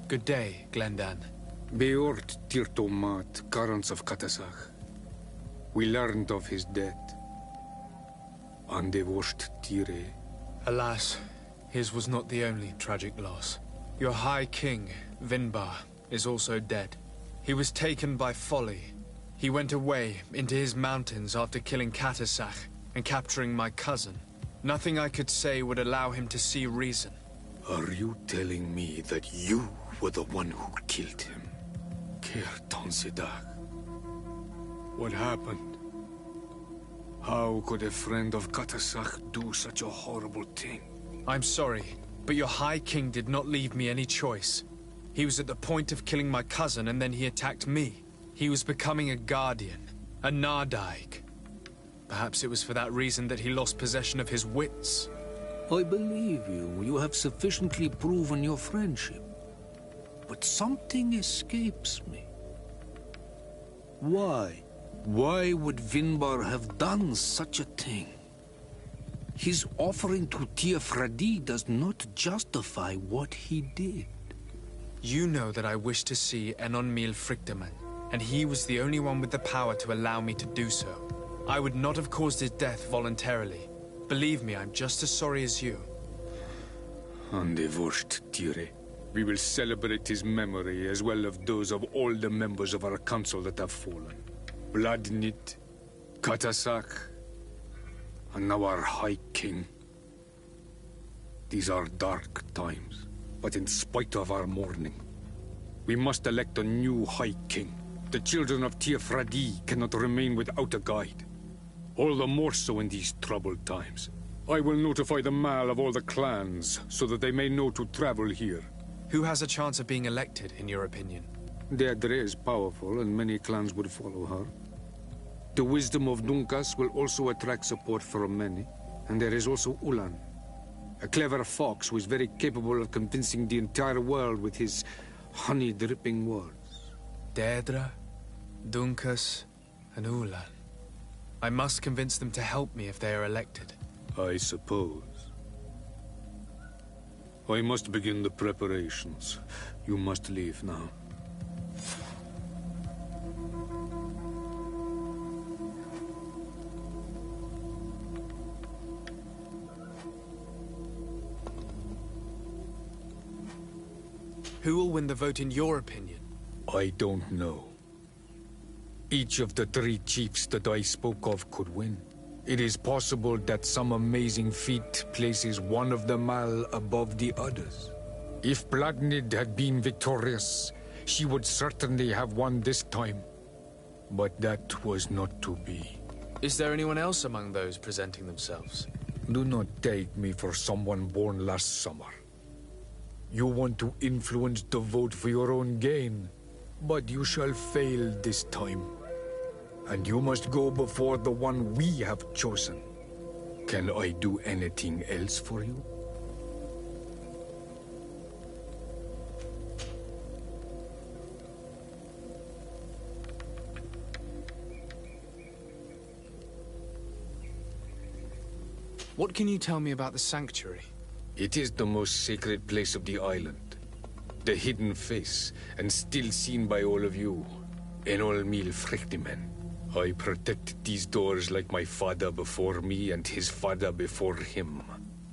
Good day, Glendan. Beort Tirtomat, Garants of Katasach. We learned of his death. Andevosht Tire. Alas, his was not the only tragic loss. Your High King, Vinbar, is also dead. He was taken by folly. He went away into his mountains after killing Katasach and capturing my cousin. Nothing I could say would allow him to see reason. Are you telling me that you were the one who killed him? Kirtan Sidak. What happened? How could a friend of Katasach do such a horrible thing? I'm sorry, but your High King did not leave me any choice. He was at the point of killing my cousin and then he attacked me. He was becoming a guardian, a Nardaig. Perhaps it was for that reason that he lost possession of his wits. I believe you. You have sufficiently proven your friendship. But something escapes me. Why? Why would Vinbar have done such a thing? His offering to Tiafradi does not justify what he did. You know that I wish to see Enonmil Frichtemann, and he was the only one with the power to allow me to do so. I would not have caused his death voluntarily. Believe me, I'm just as sorry as you. Andevosht Tire. We will celebrate his memory as well as those of all the members of our council that have fallen. Vladnit, Katasach, and now our High King. These are dark times, but in spite of our mourning, we must elect a new High King. The children of Tiafradi cannot remain without a guide. All the more so in these troubled times. I will notify the Mal of all the clans, so that they may know to travel here. Who has a chance of being elected, in your opinion? Deirdre is powerful, and many clans would follow her. The wisdom of Dunkas will also attract support from many. And there is also Ulan, a clever fox who is very capable of convincing the entire world with his honey-dripping words. Deirdre, Dunkas, and Ulan. I must convince them to help me if they are elected. I suppose. I must begin the preparations. You must leave now. Who will win the vote in your opinion? I don't know. Each of the three chiefs that I spoke of could win. It is possible that some amazing feat places one of the Mal above the others. If Bladnid had been victorious, she would certainly have won this time. But that was not to be. Is there anyone else among those presenting themselves? Do not take me for someone born last summer. You want to influence the vote for your own gain, but you shall fail this time. And you must go before the one we have chosen. Can I do anything else for you? What can you tell me about the sanctuary? It is the most sacred place of the island. The hidden face, and still seen by all of you. Enolmil Frichtemann. I protected these doors like my father before me and his father before him.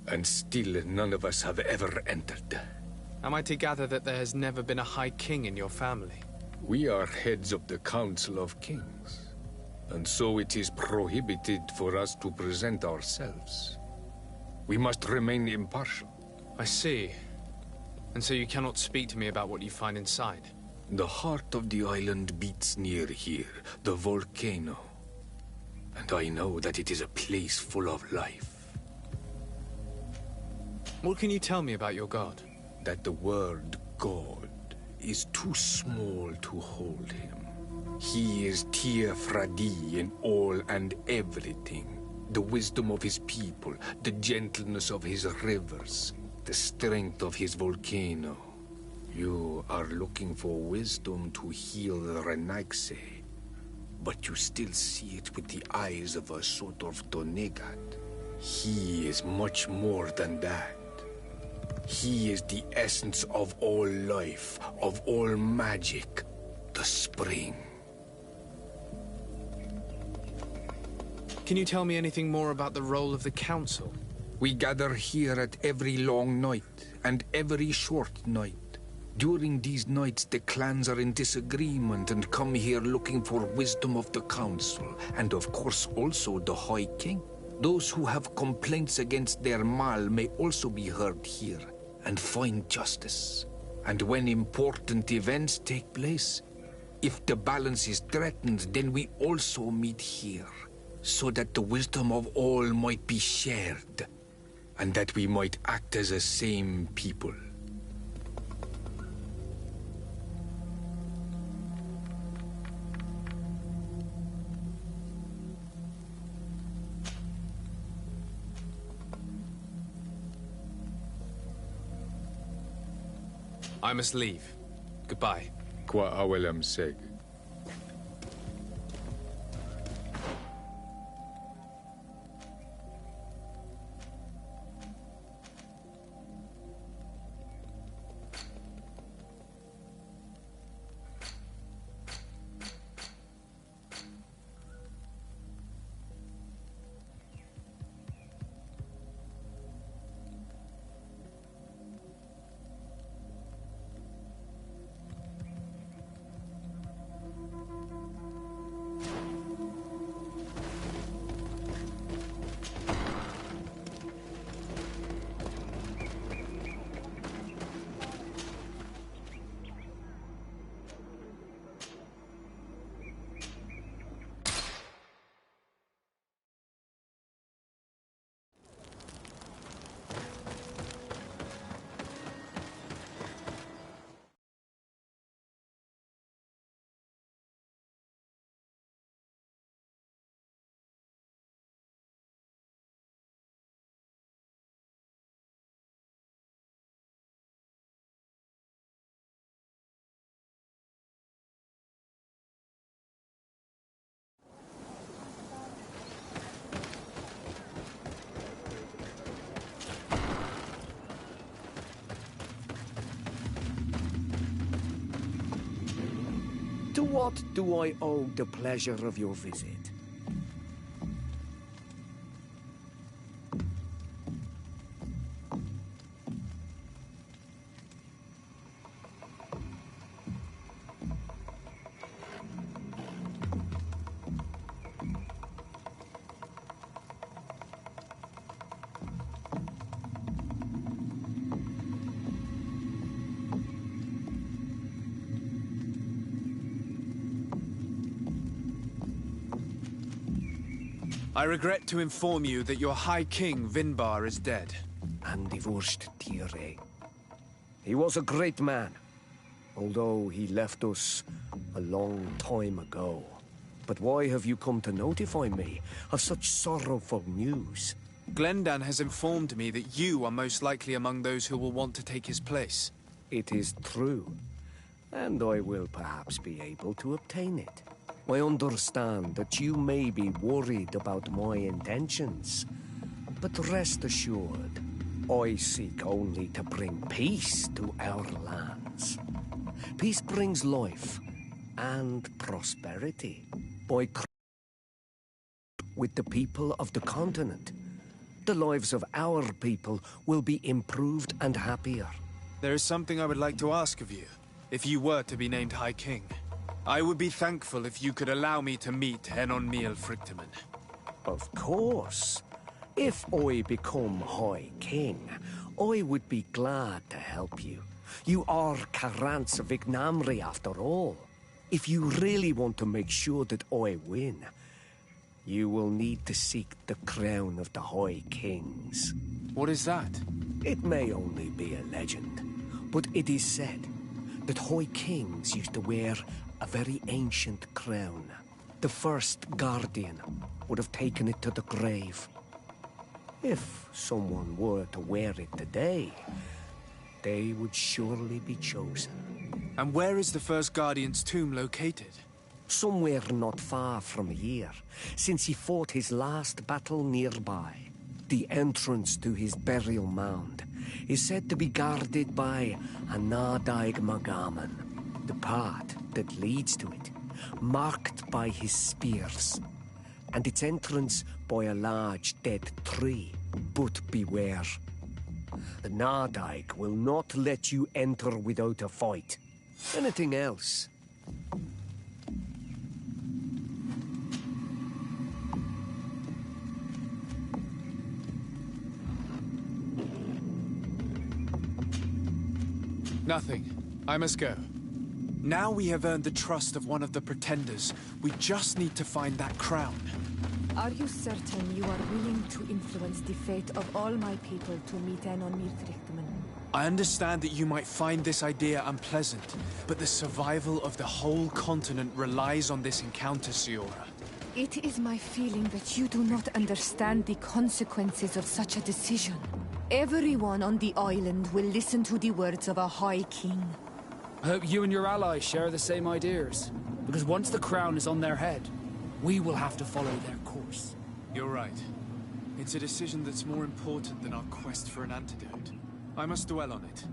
And still none of us have ever entered. Am I to gather that there has never been a High King in your family? We are heads of the Council of Kings. And so it is prohibited for us to present ourselves. We must remain impartial. I see. And so you cannot speak to me about what you find inside? The heart of the island beats near here, the volcano. And I know that it is a place full of life. What can you tell me about your god? That the word God is too small to hold him. He is Tiafradi in all and everything. The wisdom of his people, the gentleness of his rivers, the strength of his volcano. You are looking for wisdom to heal the Renaigse, but you still see it with the eyes of a sort of Donegat. He is much more than that. He is the essence of all life, of all magic, the spring. Can you tell me anything more about the role of the Council? We gather here at every long night and every short night. During these nights, the clans are in disagreement and come here looking for wisdom of the Council, and of course also the High King. Those who have complaints against their Mal may also be heard here and find justice. And when important events take place, if the balance is threatened, then we also meet here, so that the wisdom of all might be shared, and that we might act as a same people. I must leave. Goodbye. Qua awelam seg. To what do I owe the pleasure of your visit? I regret to inform you that your High King, Vinbar, is dead. And divorced Tire. He was a great man, although he left us a long time ago. But why have you come to notify me of such sorrowful news? Glendan has informed me that you are most likely among those who will want to take his place. It is true, and I will perhaps be able to obtain it. I understand that you may be worried about my intentions, but rest assured, I seek only to bring peace to our lands. Peace brings life and prosperity. By with the people of the continent, the lives of our people will be improved and happier. There is something I would like to ask of you, if you were to be named High King. I would be thankful if you could allow me to meet Enon Miel Frichtemann. Of course. If I become High King, I would be glad to help you. You are Karant's Vignamri after all. If you really want to make sure that I win, you will need to seek the crown of the High Kings. What is that? It may only be a legend, but it is said that High Kings used to wear a very ancient crown. The first Guardian would have taken it to the grave. If someone were to wear it today, they would surely be chosen. And where is the first Guardian's tomb located? Somewhere not far from here, since he fought his last battle nearby. The entrance to his burial mound is said to be guarded by a Nadaig Magaman, the path that leads to it, marked by his spears, and its entrance by a large dead tree. But beware. The Nadaig will not let you enter without a fight. Anything else? Nothing. I must go. Now we have earned the trust of one of the pretenders. We just need to find that crown. Are you certain you are willing to influence the fate of all my people to meet an on Mirthrichtman? I understand that you might find this idea unpleasant, but the survival of the whole continent relies on this encounter, Siora. It is my feeling that you do not understand the consequences of such a decision. Everyone on the island will listen to the words of a High King. I hope you and your allies share the same ideas. Because once the crown is on their head, we will have to follow their course. You're right. It's a decision that's more important than our quest for an antidote. I must dwell on it.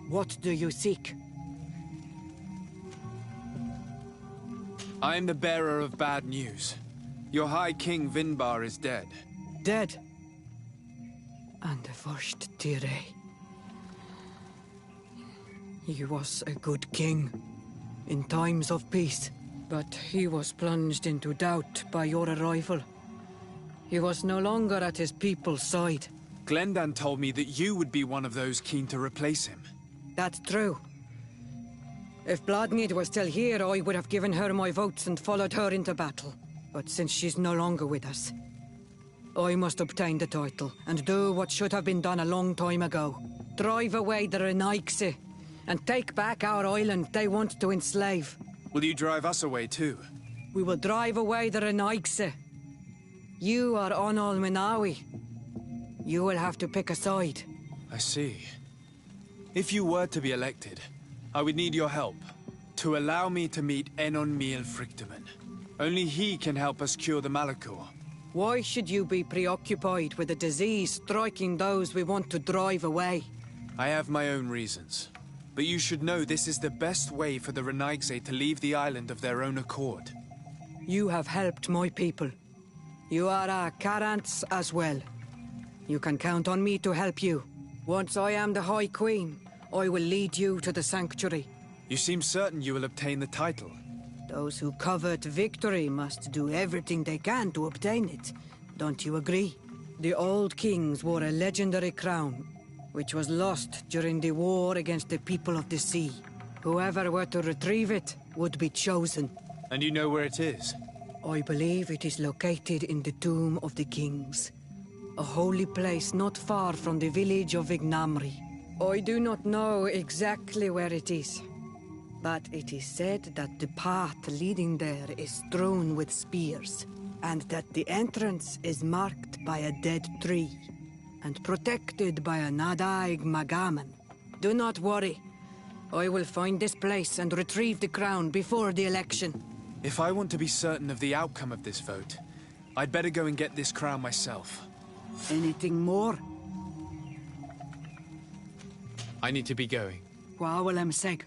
What do you seek? I am the bearer of bad news. Your High King Vinbar is dead. Dead? And the first Tire. He was a good king in times of peace, but he was plunged into doubt by your arrival. He was no longer at his people's side. Glendan told me that you would be one of those keen to replace him. That's true. If Bloodmead was still here, I would have given her my votes and followed her into battle. But since she's no longer with us, I must obtain the title and do what should have been done a long time ago. Drive away the Renaigse and take back our island they want to enslave. Will you drive us away too? We will drive away the Renaigse. You are Onol Minawi. You will have to pick a side. I see. If you were to be elected, I would need your help to allow me to meet Enon Miel Frichteman. Only he can help us cure the Malachor. Why should you be preoccupied with a disease striking those we want to drive away? I have my own reasons. But you should know this is the best way for the Renaigse to leave the island of their own accord. You have helped my people. You are our Karants as well. You can count on me to help you. Once I am the High Queen, I will lead you to the Sanctuary. You seem certain you will obtain the title. Those who covet victory must do everything they can to obtain it. Don't you agree? The old kings wore a legendary crown, which was lost during the war against the people of the sea. Whoever were to retrieve it would be chosen. And you know where it is? I believe it is located in the Tomb of the Kings, a holy place not far from the village of Vignamri. I do not know exactly where it is, but it is said that the path leading there is strewn with spears, and that the entrance is marked by a dead tree, and protected by a Nadaig Magaman. Do not worry. I will find this place and retrieve the crown before the election. If I want to be certain of the outcome of this vote, I'd better go and get this crown myself. Anything more? I need to be going. Wawalem seg.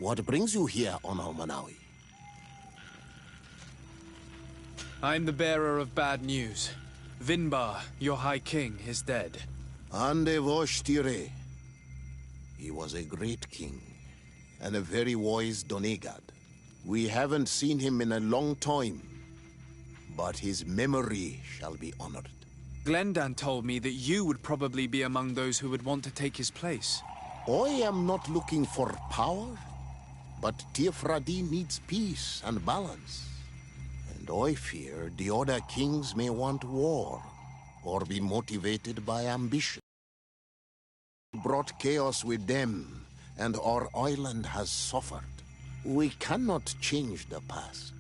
What brings you here on Almanawi? I'm the bearer of bad news. Vinbar, your High King, is dead. Ande Voshtire. He was a great king, and a very wise Donegad. We haven't seen him in a long time, but his memory shall be honored. Glendan told me that you would probably be among those who would want to take his place. I am not looking for power, but Tirfradi needs peace and balance. And I fear the other kings may want war, or be motivated by ambition. Brought chaos with them, and our island has suffered. We cannot change the past,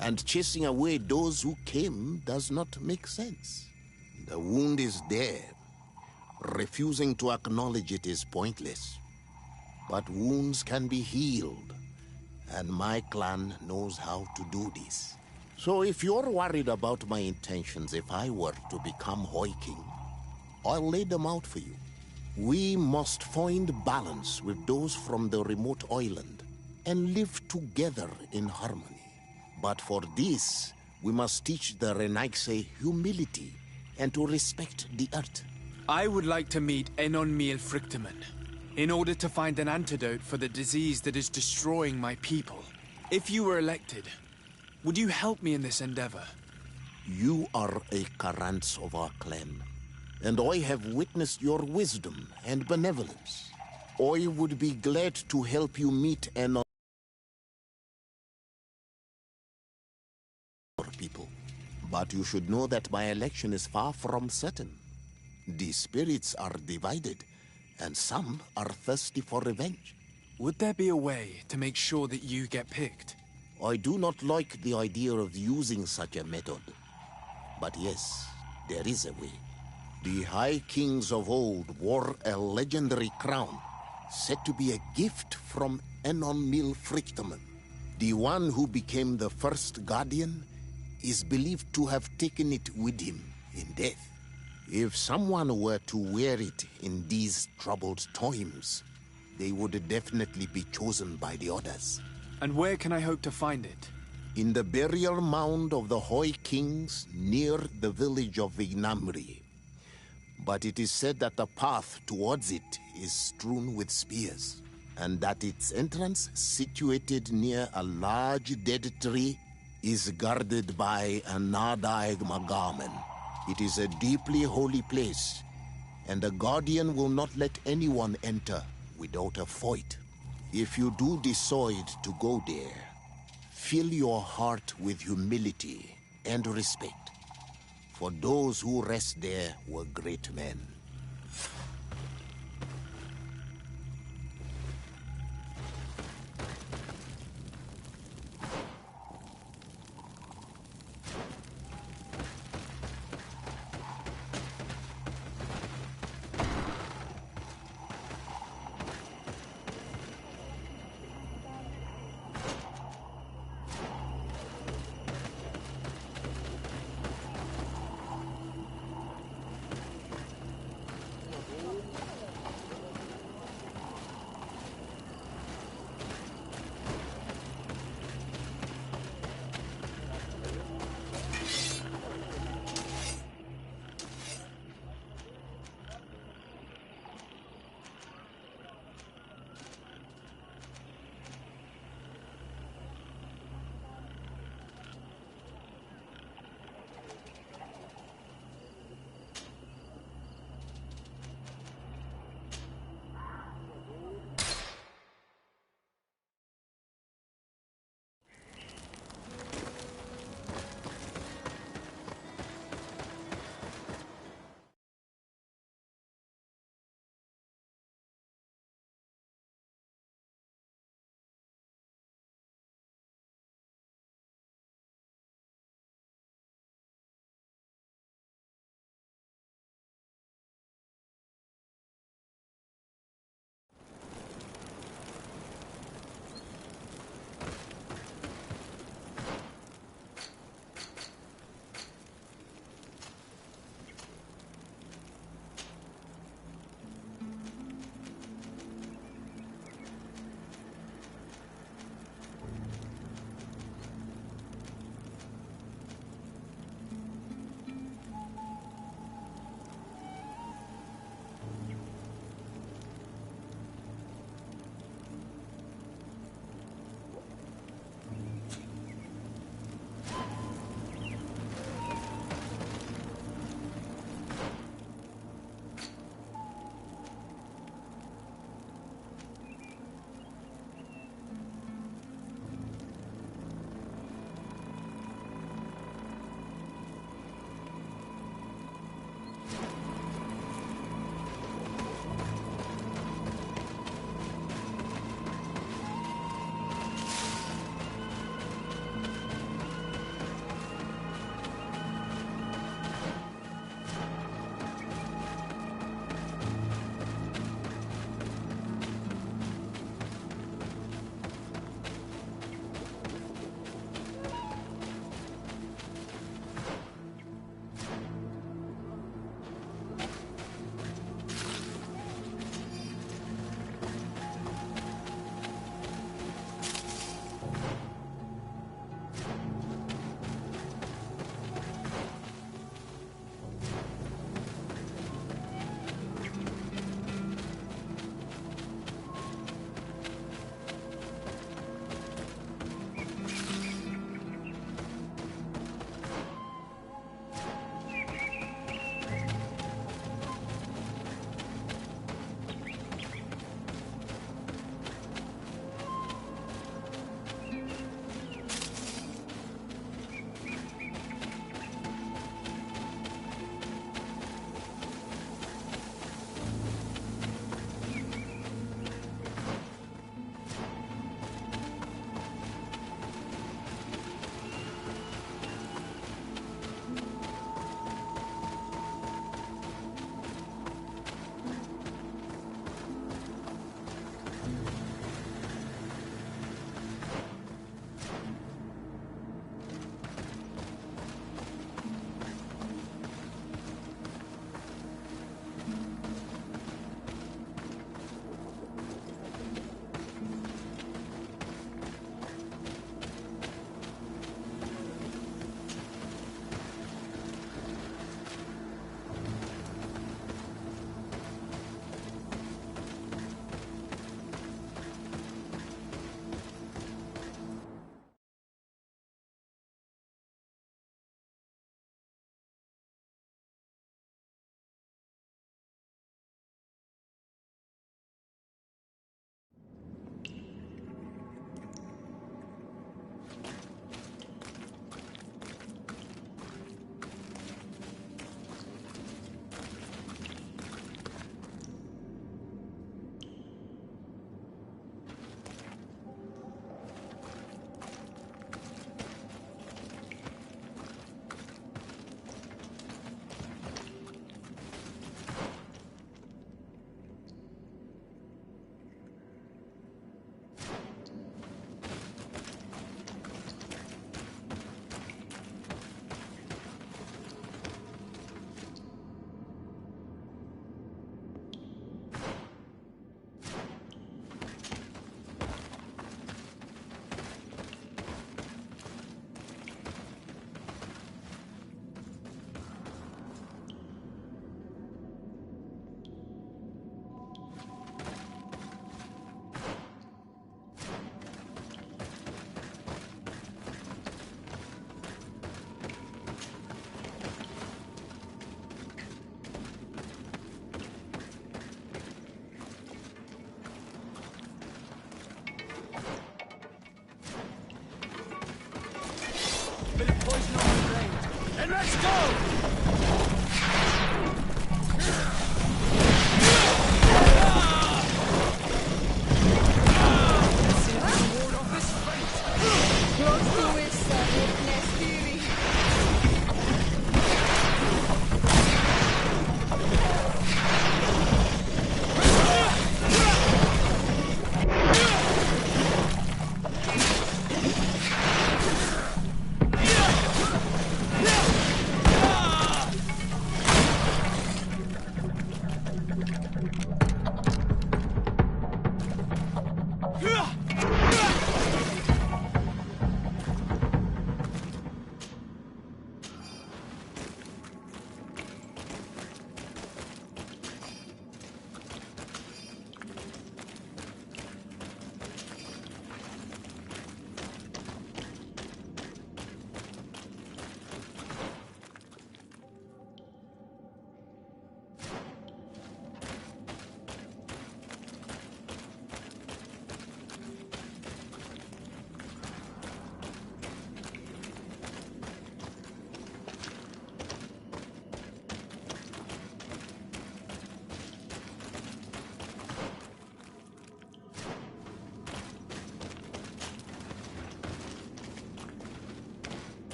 and chasing away those who came does not make sense. The wound is there. Refusing to acknowledge it is pointless. But wounds can be healed, and my clan knows how to do this. So if you're worried about my intentions if I were to become High King, I'll lay them out for you. We must find balance with those from the remote island and live together in harmony. But for this, we must teach the Renaigse humility and to respect the earth. I would like to meet Enon Miel Frichteman in order to find an antidote for the disease that is destroying my people. If you were elected, would you help me in this endeavor? You are a Karants of our clan, and I have witnessed your wisdom and benevolence. I would be glad to help you meet Enon people. But you should know that my election is far from certain. The spirits are divided, and some are thirsty for revenge. Would there be a way to make sure that you get picked? I do not like the idea of using such a method. But yes, there is a way. The High Kings of old wore a legendary crown, said to be a gift from Enon Miel Frichteman. The one who became the first guardian is believed to have taken it with him in death. If someone were to wear it in these troubled times, they would definitely be chosen by the others. And where can I hope to find it? In the burial mound of the High Kings near the village of Vignamri. But it is said that the path towards it is strewn with spears, and that its entrance, situated near a large dead tree, is guarded by a Nadaig Magaman. It is a deeply holy place, and the Guardian will not let anyone enter without a fight. If you do decide to go there, fill your heart with humility and respect, for those who rest there were great men.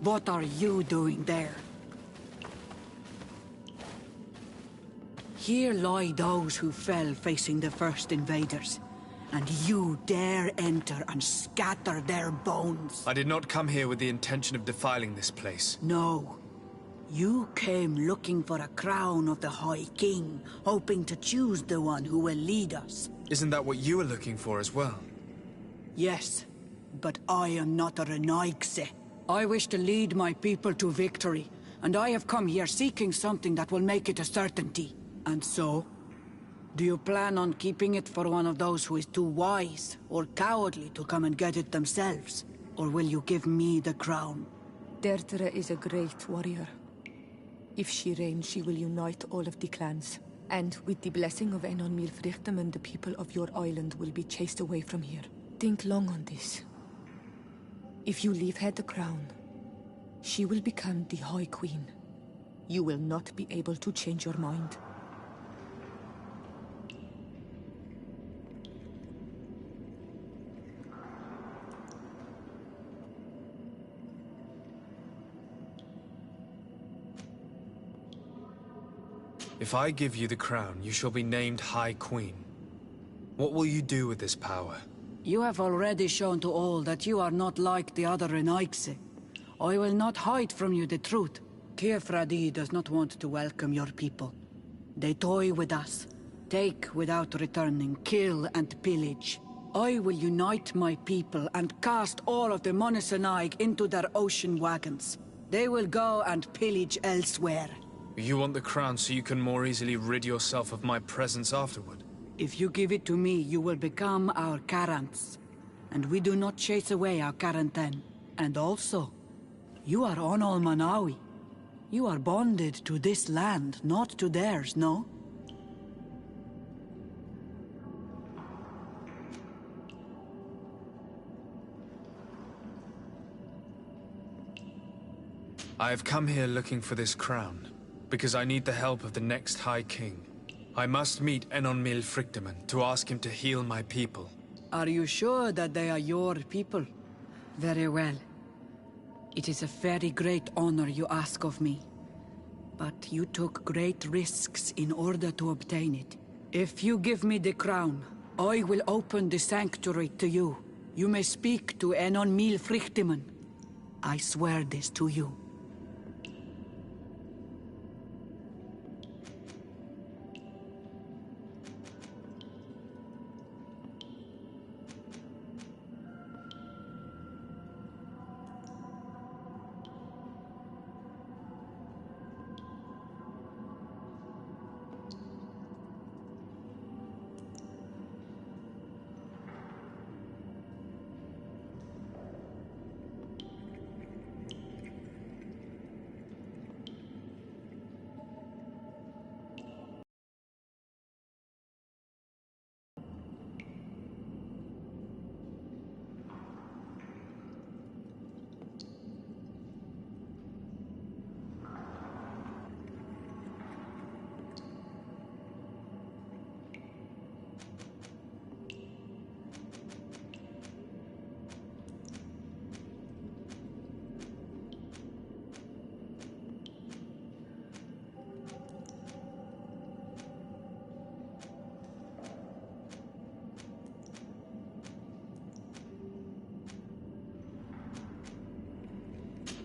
What are you doing there? Here lie those who fell facing the first invaders. And you dare enter and scatter their bones. I did not come here with the intention of defiling this place. No. You came looking for a crown of the High King, hoping to choose the one who will lead us. Isn't that what you were looking for as well? Yes, but I am not a Renaigse. I wish to lead my people to victory, and I have come here seeking something that will make it a certainty. And so, do you plan on keeping it for one of those who is too wise or cowardly to come and get it themselves? Or will you give me the crown? Dertere is a great warrior. If she reigns, she will unite all of the clans. And with the blessing of Enon Milfrichtemen, the people of your island will be chased away from here. Think long on this. If you leave her the crown, she will become the High Queen. You will not be able to change your mind. If I give you the crown, you shall be named High Queen. What will you do with this power? You have already shown to all that you are not like the other Renaigse. I will not hide from you the truth. Kefradi does not want to welcome your people. They toy with us, take without returning, kill and pillage. I will unite my people and cast all of the Monesenaig into their ocean wagons. They will go and pillage elsewhere. You want the crown so you can more easily rid yourself of my presence afterward? If you give it to me, you will become our Karants. And we do not chase away our Karanten. And also, you are Onol Manawi. You are bonded to this land, not to theirs, no? I have come here looking for this crown, because I need the help of the next High King. I must meet Enon Milfrichtemen to ask him to heal my people. Are you sure that they are your people? Very well. It is a very great honor you ask of me. But you took great risks in order to obtain it. If you give me the crown, I will open the sanctuary to you. You may speak to Enon Milfrichtemen. I swear this to you.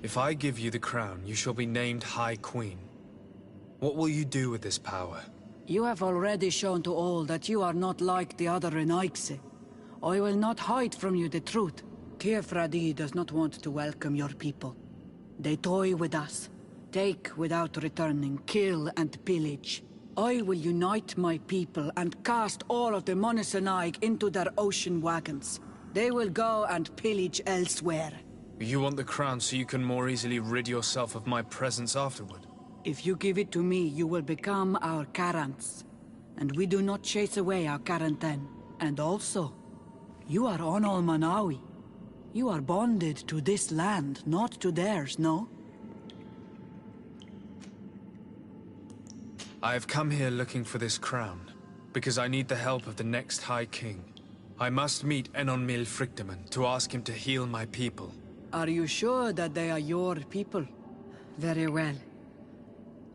If I give you the crown, you shall be named High Queen. What will you do with this power? You have already shown to all that you are not like the other Renaigse. I will not hide from you the truth. Kefradi does not want to welcome your people. They toy with us, take without returning, kill and pillage. I will unite my people and cast all of the Monesenaig into their ocean wagons. They will go and pillage elsewhere. You want the crown so you can more easily rid yourself of my presence afterward? If you give it to me, you will become our Karants. And we do not chase away our Karanten. And also, you are Onol Manawi. You are bonded to this land, not to theirs, no? I have come here looking for this crown, because I need the help of the next High King. I must meet Enon Milfrichtemen to ask him to heal my people. Are you sure that they are your people? Very well.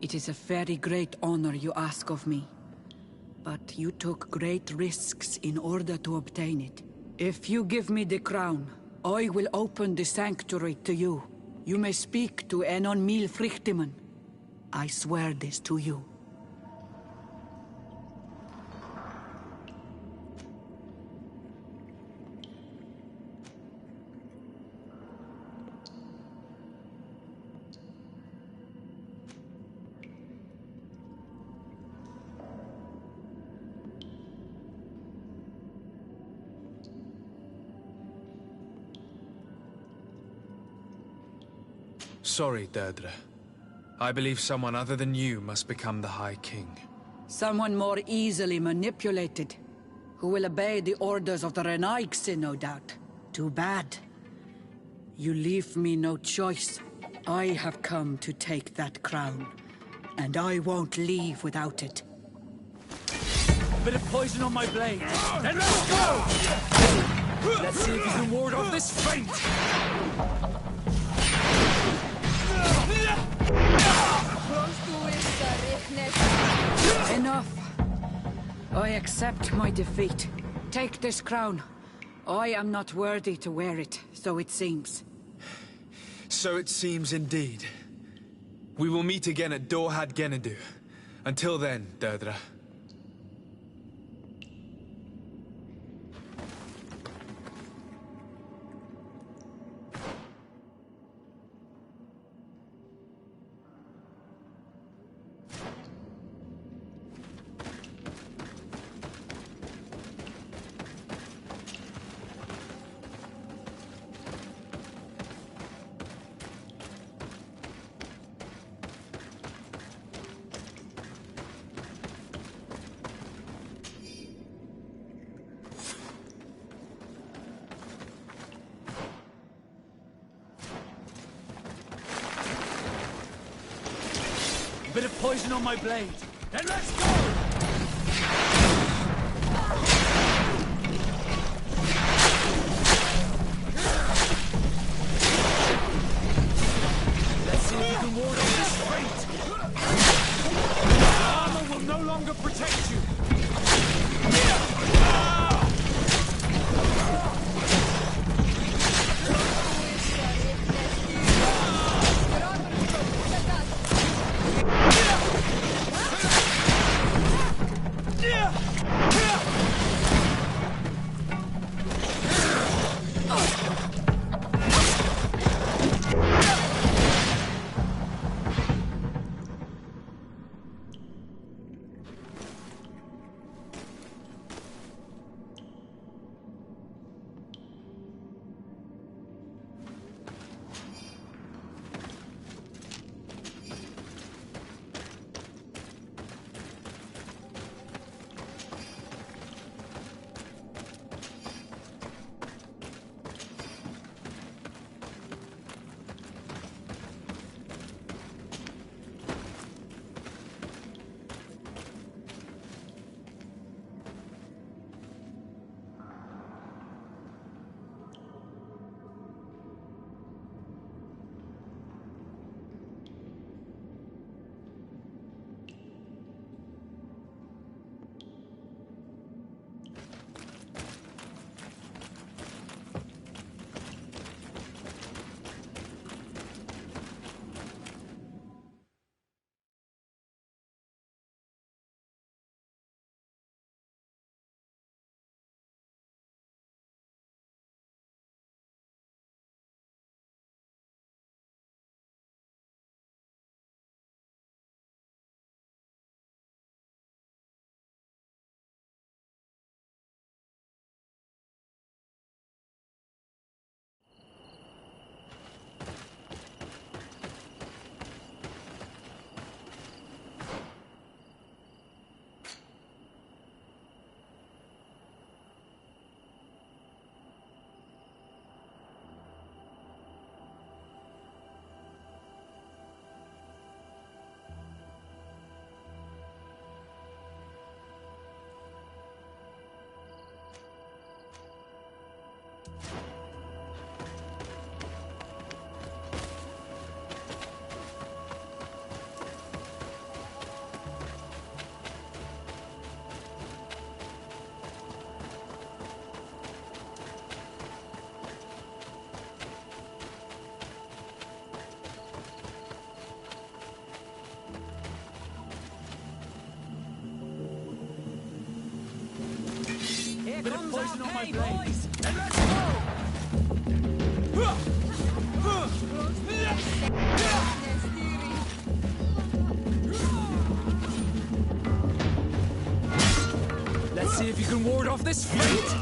It is a very great honor you ask of me. But you took great risks in order to obtain it. If you give me the crown, I will open the sanctuary to you. You may speak to Enon Milfrichtemann. I swear this to you. Sorry, Deirdre. I believe someone other than you must become the High King. Someone more easily manipulated, who will obey the orders of the Renaigse, no doubt. Too bad. You leave me no choice. I have come to take that crown, and I won't leave without it. A bit of poison on my blade. Then let's go! Let's see if you can ward off this feint! Enough. I accept my defeat. Take this crown. I am not worthy to wear it, so it seems. So it seems indeed. We will meet again at Dorhad Gennedu. Until then, Deirdre. A bit of poison on my blade. Then let's go! Let's see if you can ward off this feint. The armor will no longer protect you. Bit of poison on my blade. And let's go! Let's see if you can ward off this fate!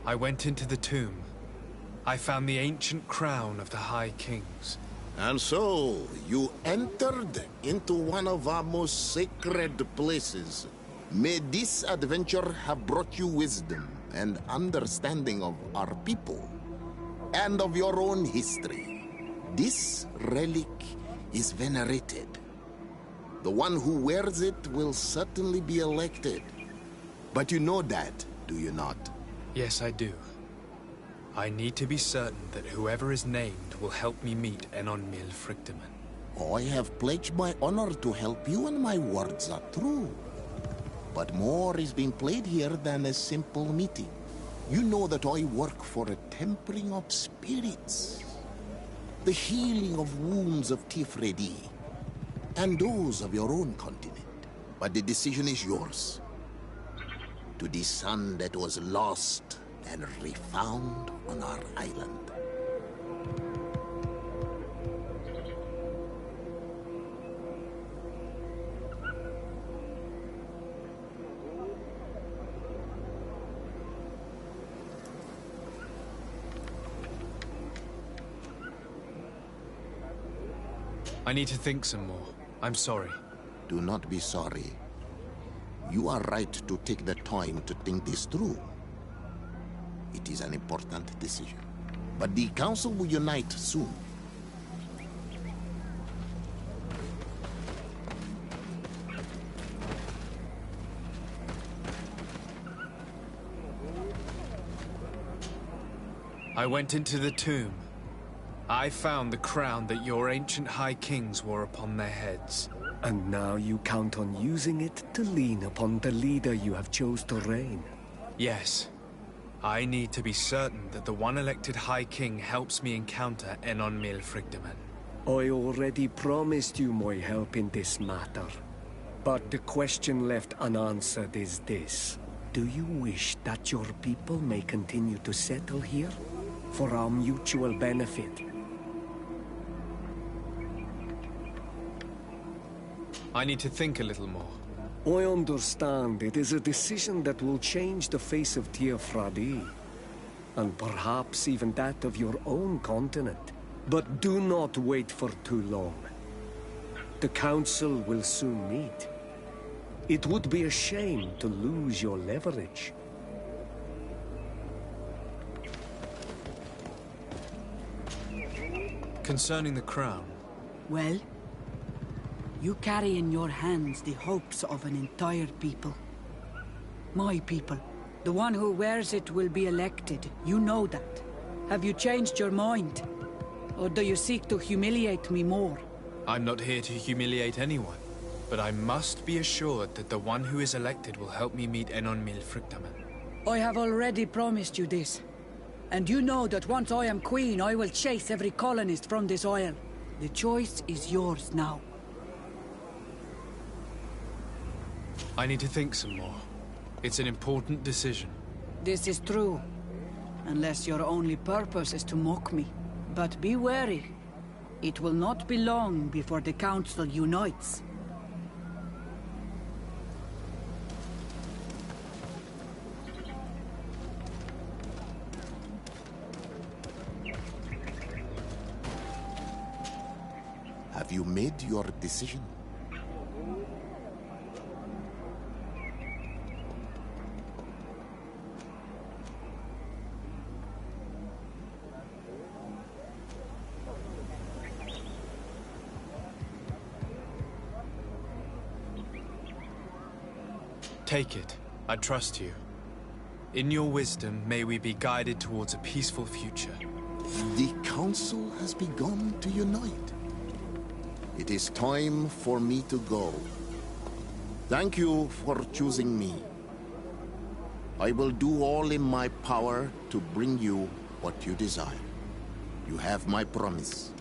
I went into the tomb. I found the ancient crown of the High Kings. And so, you entered into one of our most sacred places. May this adventure have brought you wisdom and understanding of our people, and of your own history. This relic is venerated. The one who wears it will certainly be elected. But you know that, do you not? Yes, I do. I need to be certain that whoever is named will help me meet Enon Frichtemann. I have pledged my honor to help you, and my words are true. But more is being played here than a simple meeting. You know that I work for a tempering of spirits, the healing of wounds of Tifredi, and those of your own continent. But the decision is yours. To the son that was lost and refound on our island. I need to think some more. I'm sorry. Do not be sorry. You are right to take the time to think this through. It is an important decision. But the council will unite soon. I went into the tomb. I found the crown that your ancient high kings wore upon their heads. And now you count on using it to lean upon the leader you have chose to reign. Yes. I need to be certain that the one elected High King helps me encounter Enon Milfrigdaman. I already promised you my help in this matter. But the question left unanswered is this. Do you wish that your people may continue to settle here? For our mutual benefit? I need to think a little more. I understand it is a decision that will change the face of Tir Fradi, and perhaps even that of your own continent. But do not wait for too long. The Council will soon meet. It would be a shame to lose your leverage. Concerning the crown. Well? You carry in your hands the hopes of an entire people. My people. The one who wears it will be elected. You know that. Have you changed your mind? Or do you seek to humiliate me more? I'm not here to humiliate anyone, but I must be assured that the one who is elected will help me meet Enon Milfrigdaman. I have already promised you this. And you know that once I am queen, I will chase every colonist from this isle. The choice is yours now. I need to think some more. It's an important decision. This is true. Unless your only purpose is to mock me. But be wary. It will not be long before the Council unites. Have you made your decision? Take it. I trust you. In your wisdom, may we be guided towards a peaceful future. The Council has begun to unite. It is time for me to go. Thank you for choosing me. I will do all in my power to bring you what you desire. You have my promise.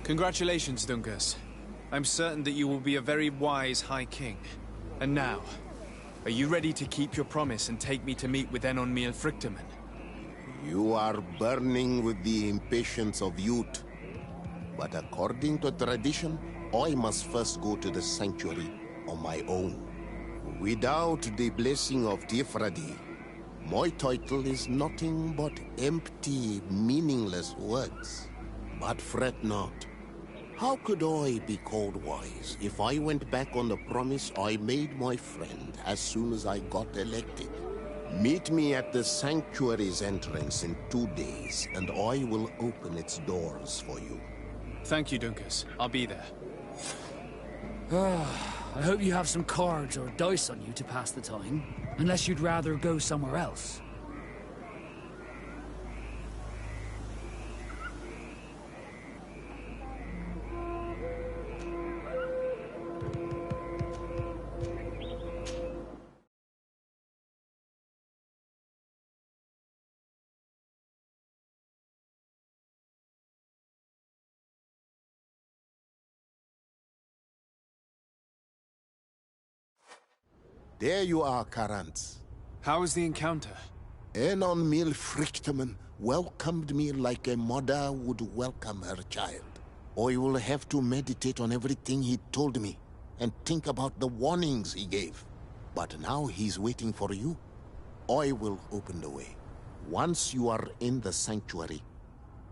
Congratulations, Dungus. I'm certain that you will be a very wise High King. And now, are you ready to keep your promise and take me to meet with Enon Milfrigdaman? You are burning with the impatience of youth. But according to tradition, I must first go to the sanctuary on my own. Without the blessing of Tifradi, My title is nothing but empty, meaningless words. But fret not. How could I be called wise if I went back on the promise I made my friend as soon as I got elected? Meet me at the sanctuary's entrance in 2 days, and I will open its doors for you. Thank you, Dunkus. I'll be there. I hope you have some cards or dice on you to pass the time. Unless you'd rather go somewhere else. There you are, Karants. How was the encounter? Enon Mil Frichterman welcomed me like a mother would welcome her child. I will have to meditate on everything he told me and think about the warnings he gave. But now he's waiting for you. I will open the way. Once you are in the sanctuary,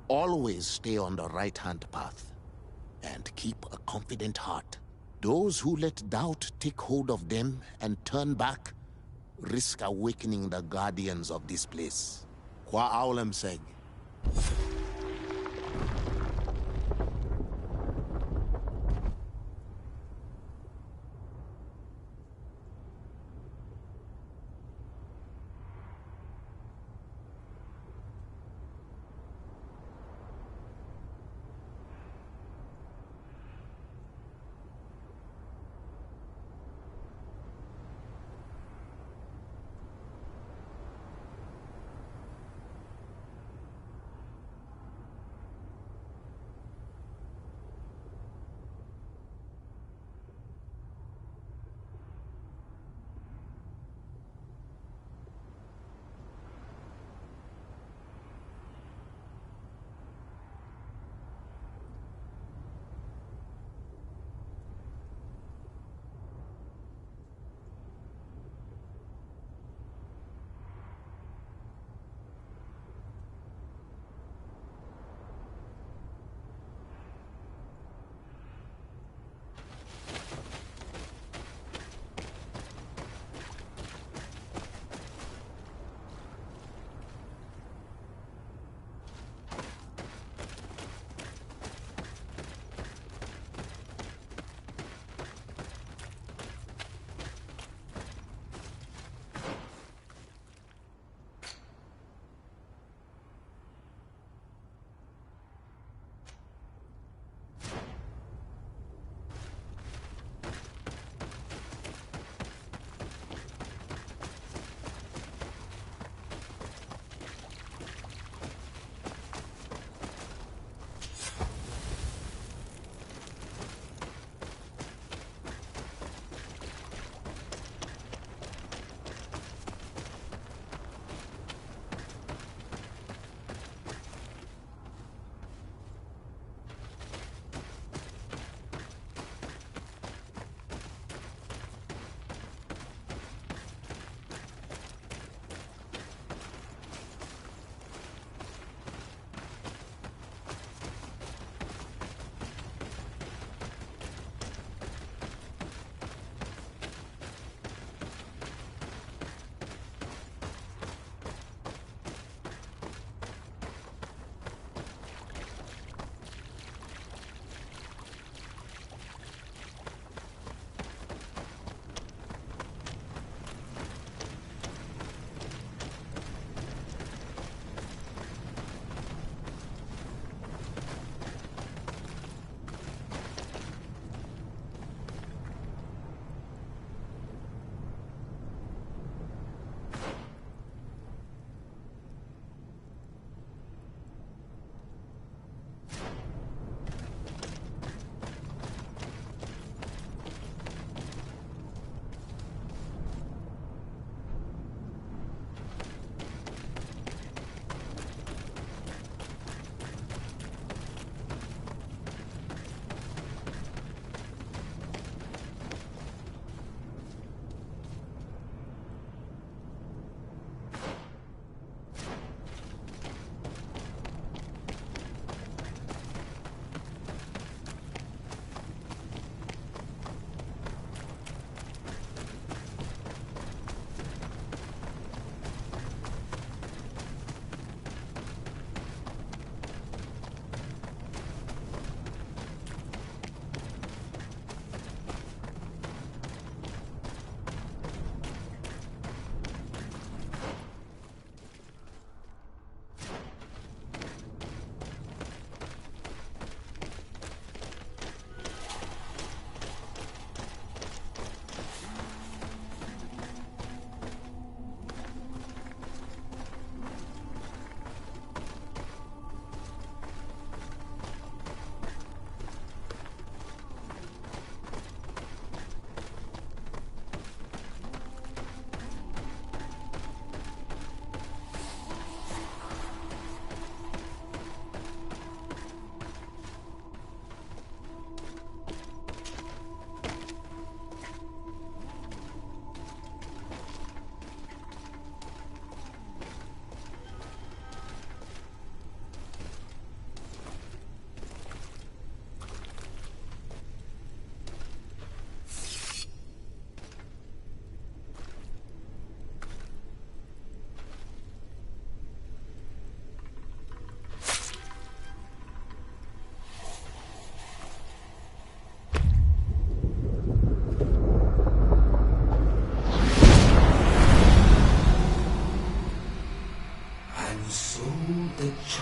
always stay on the right-hand path and keep a confident heart. Those who let doubt take hold of them and turn back risk awakening the guardians of this place. Qua aulem seg.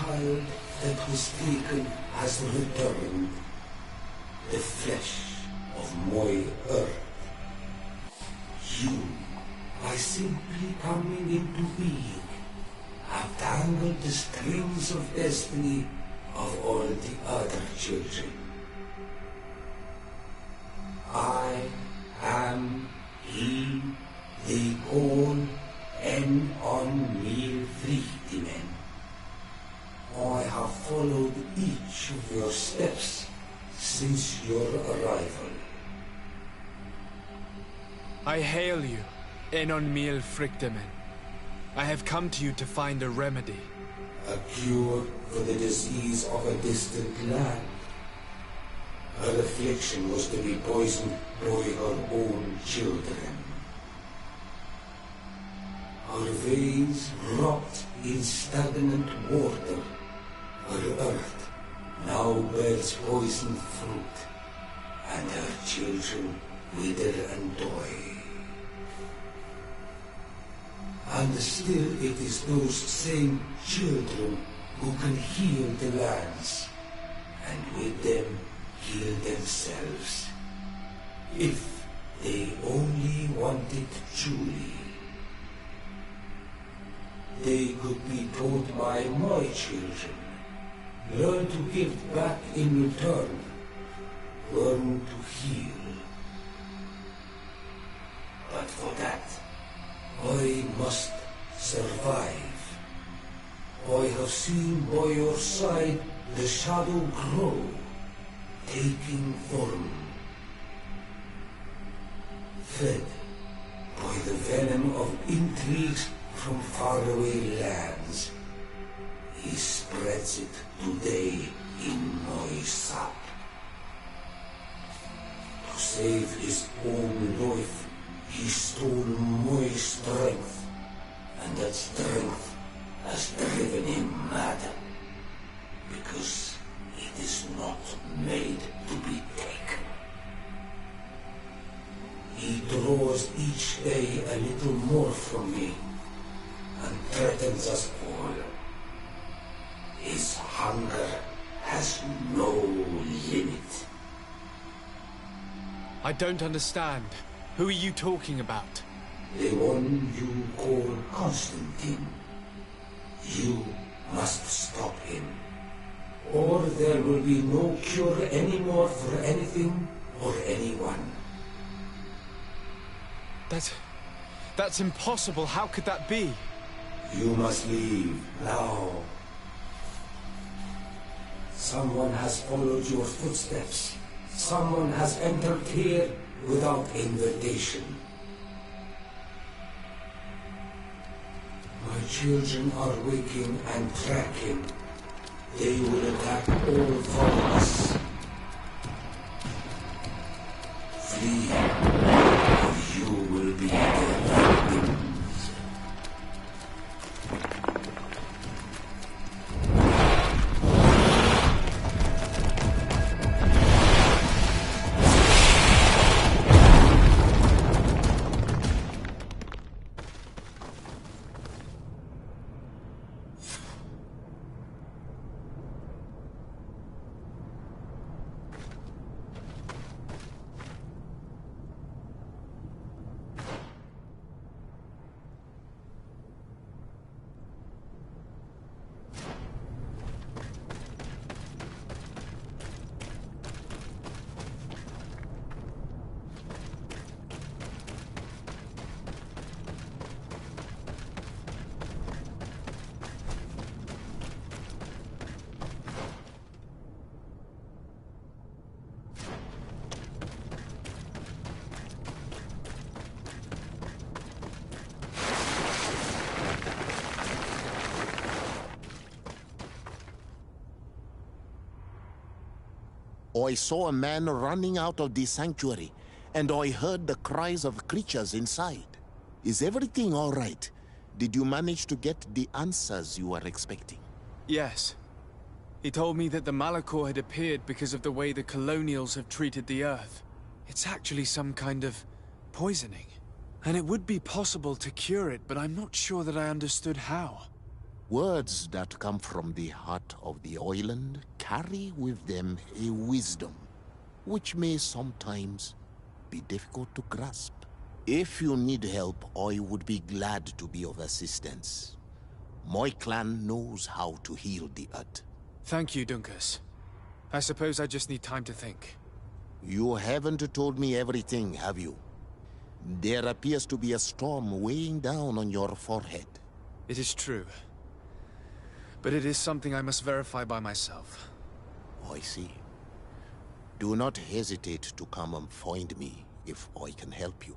child that was taken has returned, the flesh of my earth. You, by simply coming into being, have tangled the strings of destiny of all the other children. I am he they call MrYosoPH. I have followed each of your steps since your arrival. I hail you, MrYosoPH. I have come to you to find a remedy. A cure for the disease of a distant land. Her affliction was to be poisoned by her own children. Her veins rot in stagnant water. Her earth now bears poisoned fruit, and her children wither and die. And still it is those same children who can heal the lands, and with them heal themselves, if they only want it truly. They could be taught by my children, learn to give back in return, learn to heal. But for that, I must survive. I have seen by your side the shadow grow, taking form. Fed by the venom of intrigues from faraway lands, he spreads it today in my sap. To save his own life, he stole my strength, and that strength has driven him mad, because it is not made to be taken. He draws each day a little more from me, and threatens us all. His hunger has no limit. I don't understand. Who are you talking about? The one you call Constantine. You must stop him, or there will be no cure anymore for anything or anyone. That's impossible. How could that be? You must leave now. Someone has followed your footsteps. Someone has entered here without invitation. My children are waking and tracking. They will attack all four of us. Flee, or you will be their victims. I saw a man running out of the sanctuary, and I heard the cries of creatures inside. Is everything all right? Did you manage to get the answers you were expecting? Yes. He told me that the Malachor had appeared because of the way the colonials have treated the Earth. It's actually some kind of poisoning. And it would be possible to cure it, but I'm not sure that I understood how. Words that come from the heart of the island carry with them a wisdom, which may sometimes be difficult to grasp. If you need help, I would be glad to be of assistance. My clan knows how to heal the earth. Thank you, Dunkus. I suppose I just need time to think. You haven't told me everything, have you? There appears to be a storm weighing down on your forehead. It is true. But it is something I must verify by myself. I see. Do not hesitate to come and find me if I can help you.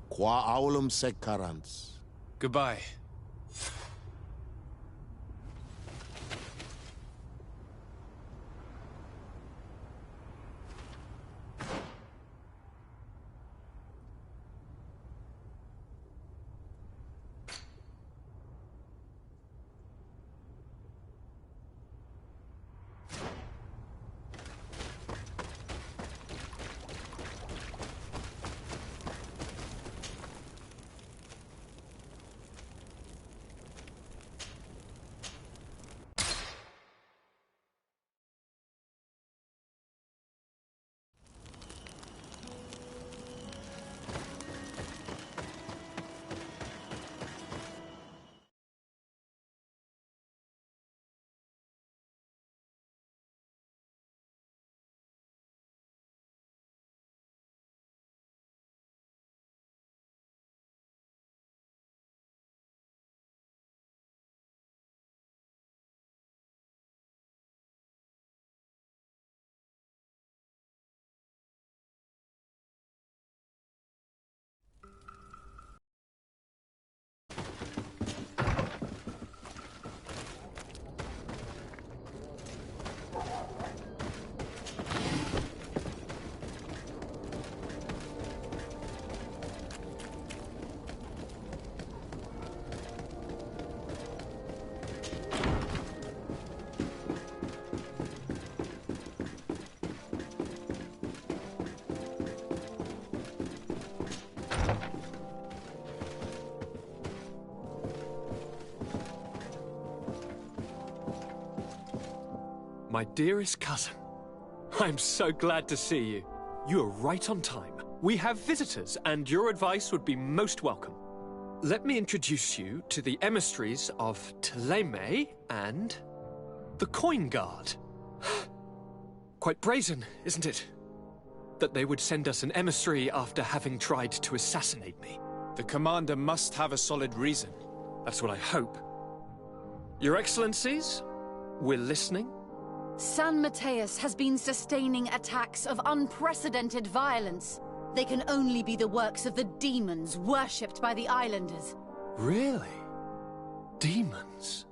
Qua aulum secarans. Goodbye. My dearest cousin, I'm so glad to see you. You are right on time. We have visitors, and your advice would be most welcome. Let me introduce you to the emissaries of Ptolemy and the Coin Guard. Quite brazen, isn't it? That they would send us an emissary after having tried to assassinate me. The commander must have a solid reason. That's what I hope. Your Excellencies, we're listening. San Mateus has been sustaining attacks of unprecedented violence. They can only be the works of the demons worshipped by the islanders. Really? Demons?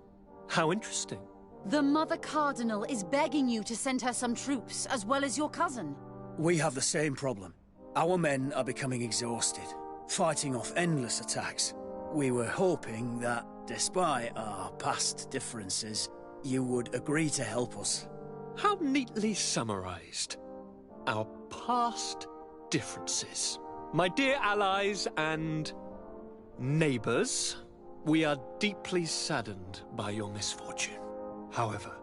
How interesting. The Mother Cardinal is begging you to send her some troops, as well as your cousin. We have the same problem. Our men are becoming exhausted, fighting off endless attacks. We were hoping that, despite our past differences, you would agree to help us. How neatly summarized. Our past differences. My dear allies and neighbors, we are deeply saddened by your misfortune. However,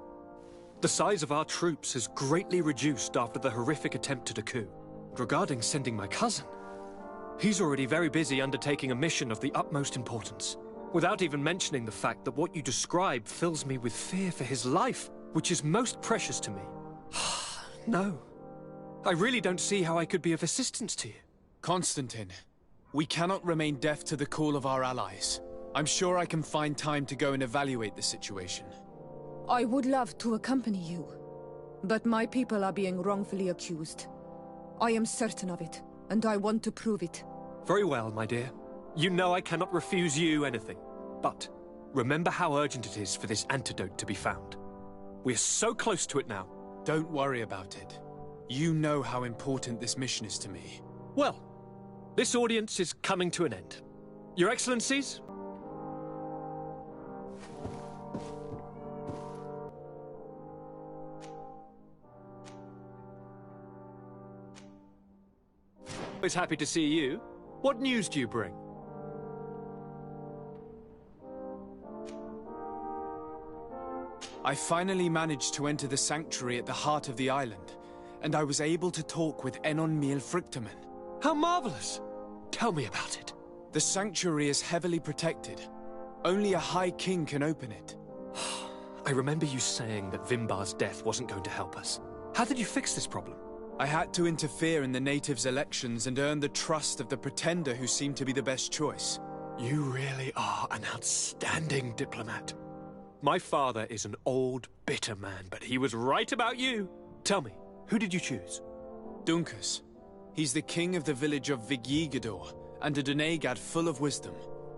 the size of our troops has greatly reduced after the horrific attempt at a coup. Regarding sending my cousin, he's already very busy undertaking a mission of the utmost importance, without even mentioning the fact that what you describe fills me with fear for his life, which is most precious to me. No. I really don't see how I could be of assistance to you. Constantine, we cannot remain deaf to the call of our allies. I'm sure I can find time to go and evaluate the situation. I would love to accompany you, but my people are being wrongfully accused. I am certain of it, and I want to prove it. Very well, my dear. You know I cannot refuse you anything. But remember how urgent it is for this antidote to be found. We're so close to it now. Don't worry about it. You know how important this mission is to me. Well, this audience is coming to an end. Your Excellencies? Always happy to see you. What news do you bring? I finally managed to enter the sanctuary at the heart of the island, and I was able to talk with Enon Miel Frichtemann. How marvelous! Tell me about it. The sanctuary is heavily protected. Only a High King can open it. I remember you saying that Vimbar's death wasn't going to help us. How did you fix this problem? I had to interfere in the natives' elections and earn the trust of the pretender who seemed to be the best choice. You really are an outstanding diplomat. My father is an old, bitter man, but he was right about you. Tell me, who did you choose? Dunkus. He's the king of the village of Vigyigador, and a Donegad full of wisdom.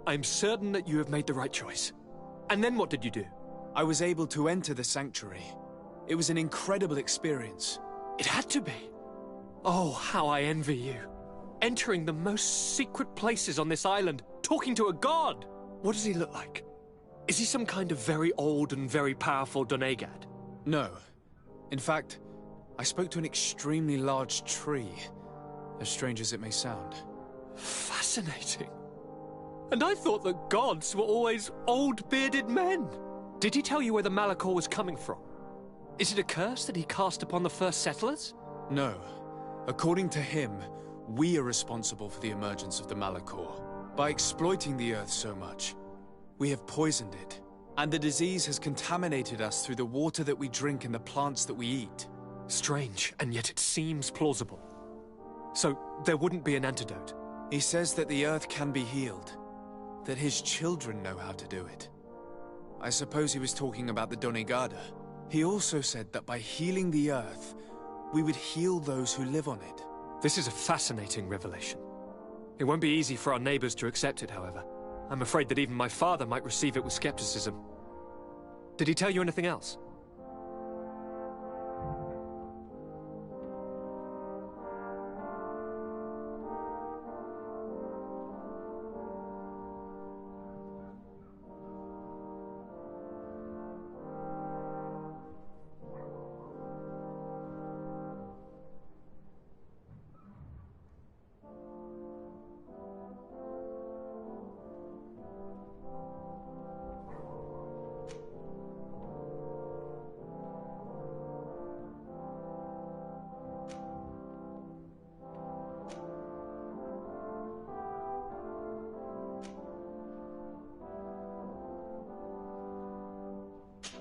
I'm certain that you have made the right choice. And then what did you do? I was able to enter the sanctuary. It was an incredible experience. It had to be. Oh, how I envy you. Entering the most secret places on this island, talking to a god. What does he look like? Is he some kind of very old and very powerful Donegad? No. In fact, I spoke to an extremely large tree, as strange as it may sound. Fascinating. And I thought that gods were always old, bearded men. Did he tell you where the Malachor was coming from? Is it a curse that he cast upon the first settlers? No. According to him, we are responsible for the emergence of the Malachor. By exploiting the Earth so much, we have poisoned it, and the disease has contaminated us through the water that we drink and the plants that we eat. Strange, and yet it seems plausible. So, there wouldn't be an antidote? He says that the Earth can be healed, that his children know how to do it. I suppose he was talking about the Donegada. He also said that by healing the Earth, we would heal those who live on it. This is a fascinating revelation. It won't be easy for our neighbors to accept it, however. I'm afraid that even my father might receive it with skepticism. Did he tell you anything else?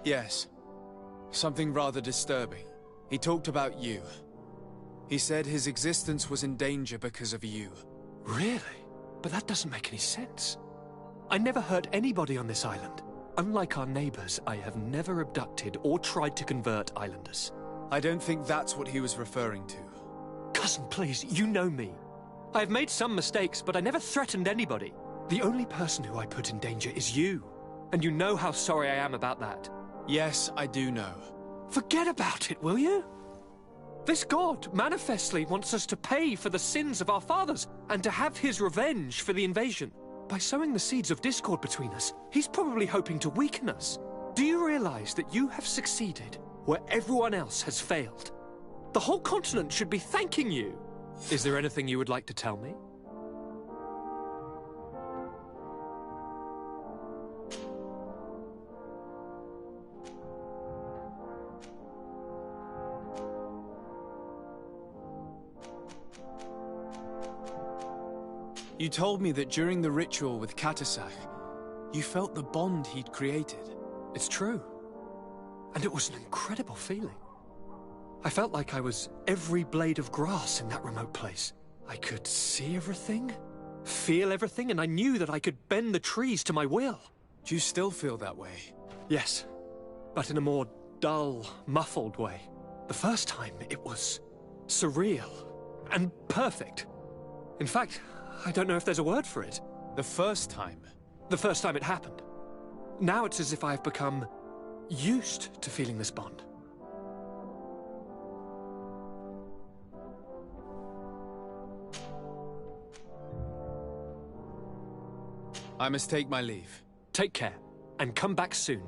Yes. Something rather disturbing. He talked about you. He said his existence was in danger because of you. Really? But that doesn't make any sense. I never hurt anybody on this island. Unlike our neighbors, I have never abducted or tried to convert islanders. I don't think that's what he was referring to. Cousin, please, you know me. I have made some mistakes, but I never threatened anybody. The only person who I put in danger is you. And you know how sorry I am about that. Yes, I do know. Forget about it, will you? This god manifestly wants us to pay for the sins of our fathers and to have his revenge for the invasion. By sowing the seeds of discord between us, he's probably hoping to weaken us. Do you realize that you have succeeded where everyone else has failed? The whole continent should be thanking you. Is there anything you would like to tell me? You told me that during the ritual with Katasach, you felt the bond he'd created. It's true. And it was an incredible feeling. I felt like I was every blade of grass in that remote place. I could see everything, feel everything, and I knew that I could bend the trees to my will. Do you still feel that way? Yes, but in a more dull, muffled way. The first time, it was surreal and perfect. In fact, I don't know if there's a word for it. The first time? The first time it happened. Now it's as if I've become used to feeling this bond. I must take my leave. Take care, and come back soon.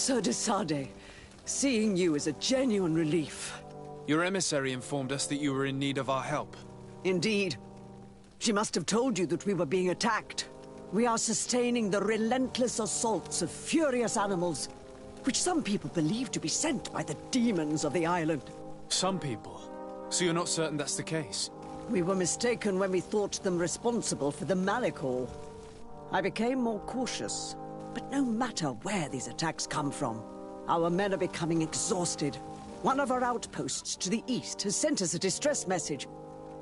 Sir de Sade, seeing you is a genuine relief. Your emissary informed us that you were in need of our help. Indeed. She must have told you that we were being attacked. We are sustaining the relentless assaults of furious animals, which some people believe to be sent by the demons of the island. Some people? So you're not certain that's the case? We were mistaken when we thought them responsible for the Malachor. I became more cautious. But no matter where these attacks come from, our men are becoming exhausted. One of our outposts to the east has sent us a distress message.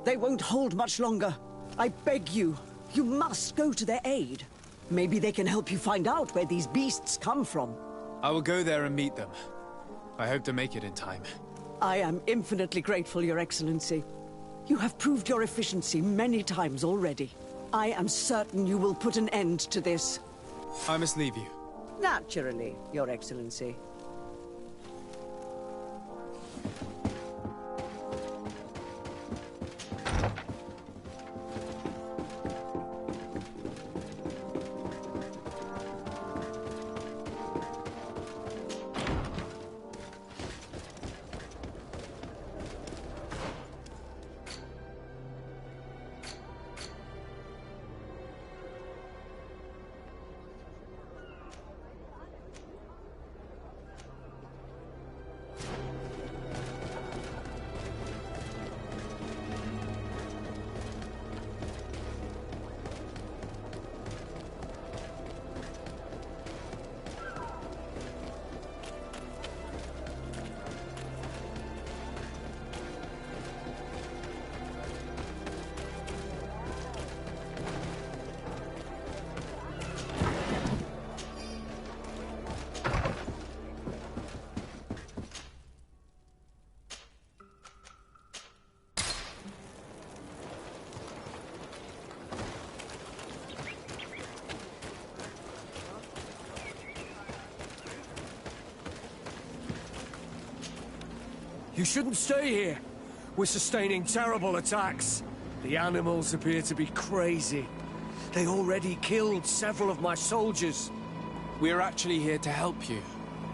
They won't hold much longer. I beg you, you must go to their aid. Maybe they can help you find out where these beasts come from. I will go there and meet them. I hope to make it in time. I am infinitely grateful, Your Excellency. You have proved your efficiency many times already. I am certain you will put an end to this. I must leave you. Naturally, Your Excellency. You shouldn't stay here. We're sustaining terrible attacks. The animals appear to be crazy. They already killed several of my soldiers. We're actually here to help you.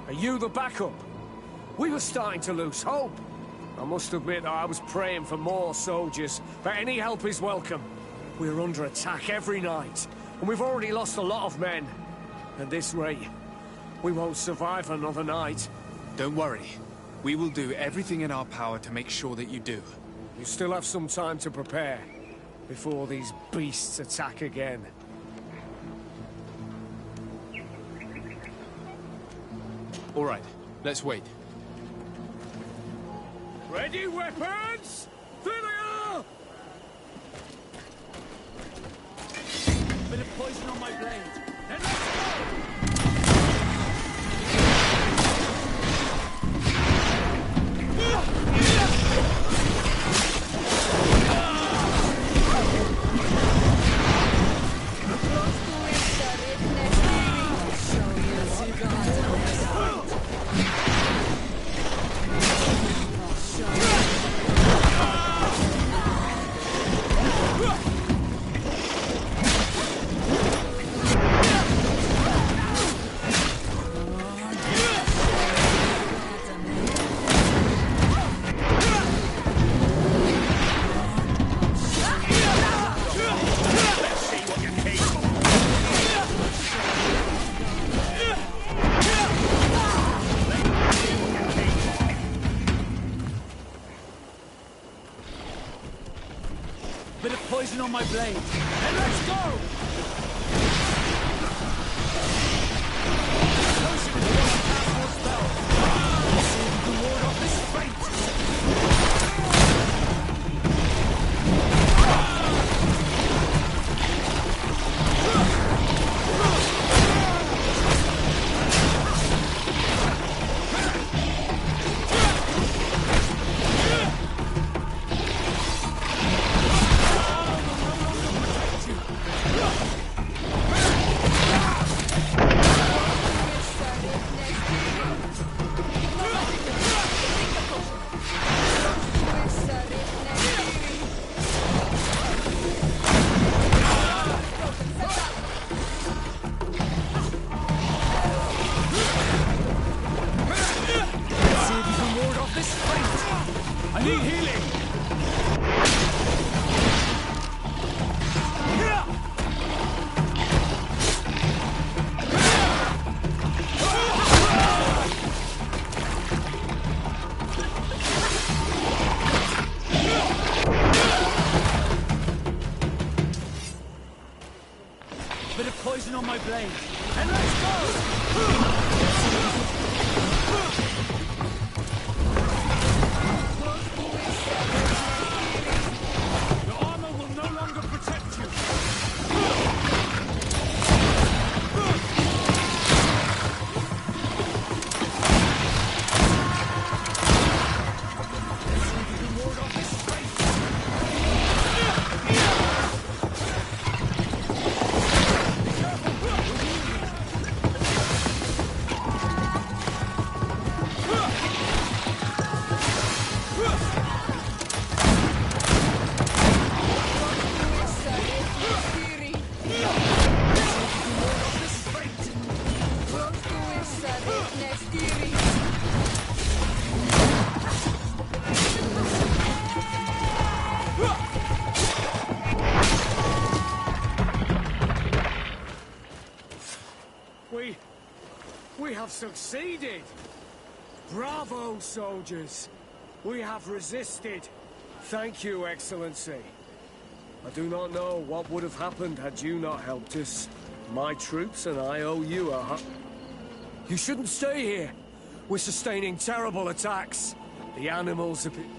Are you the backup? We were starting to lose hope. I must admit that I was praying for more soldiers, but any help is welcome. We're under attack every night, and we've already lost a lot of men. At this rate, we won't survive another night. Don't worry. We will do everything in our power to make sure that you do. You still have some time to prepare, before these beasts attack again. All right, let's wait. Ready, weapons? There they are! Bit of poison on my blade. Then let's go! Bit of poison on my blade. Then let's go! Potion is one powerful spell. See if you can ward off this fate. Need healing! Bit of poison on my blade. And let's go! Your armor will no longer protect you. Ward off his face. We have succeeded! Bravo, soldiers! We have resisted. Thank you, Excellency. I do not know what would have happened had you not helped us. My troops and I owe you a You shouldn't stay here. We're sustaining terrible attacks. The animals have been...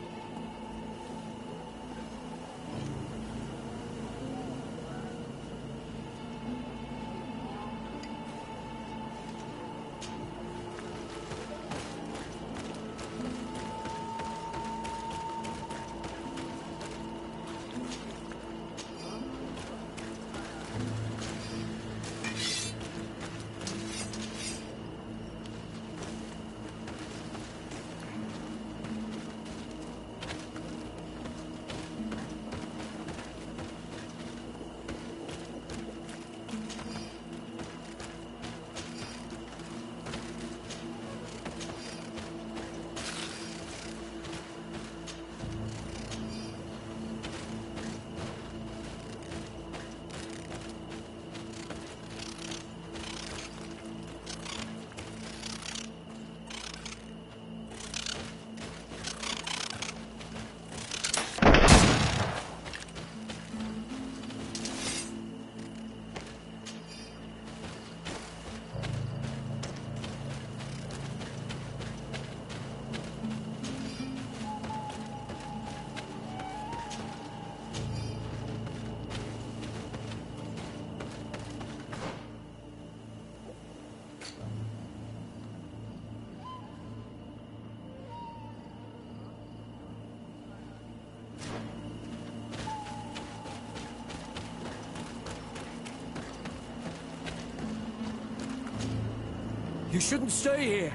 You shouldn't stay here.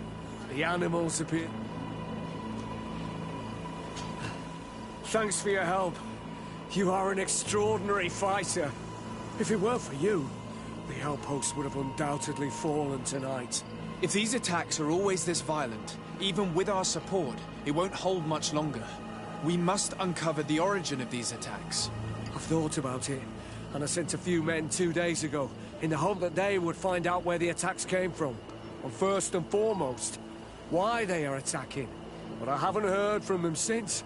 The animals appear... Thanks for your help. You are an extraordinary fighter. If it weren't for you, the outpost would have undoubtedly fallen tonight. If these attacks are always this violent, even with our support, it won't hold much longer. We must uncover the origin of these attacks. I've thought about it, and I sent a few men 2 days ago, in the hope that they would find out where the attacks came from. And first and foremost, why they are attacking. But I haven't heard from them since.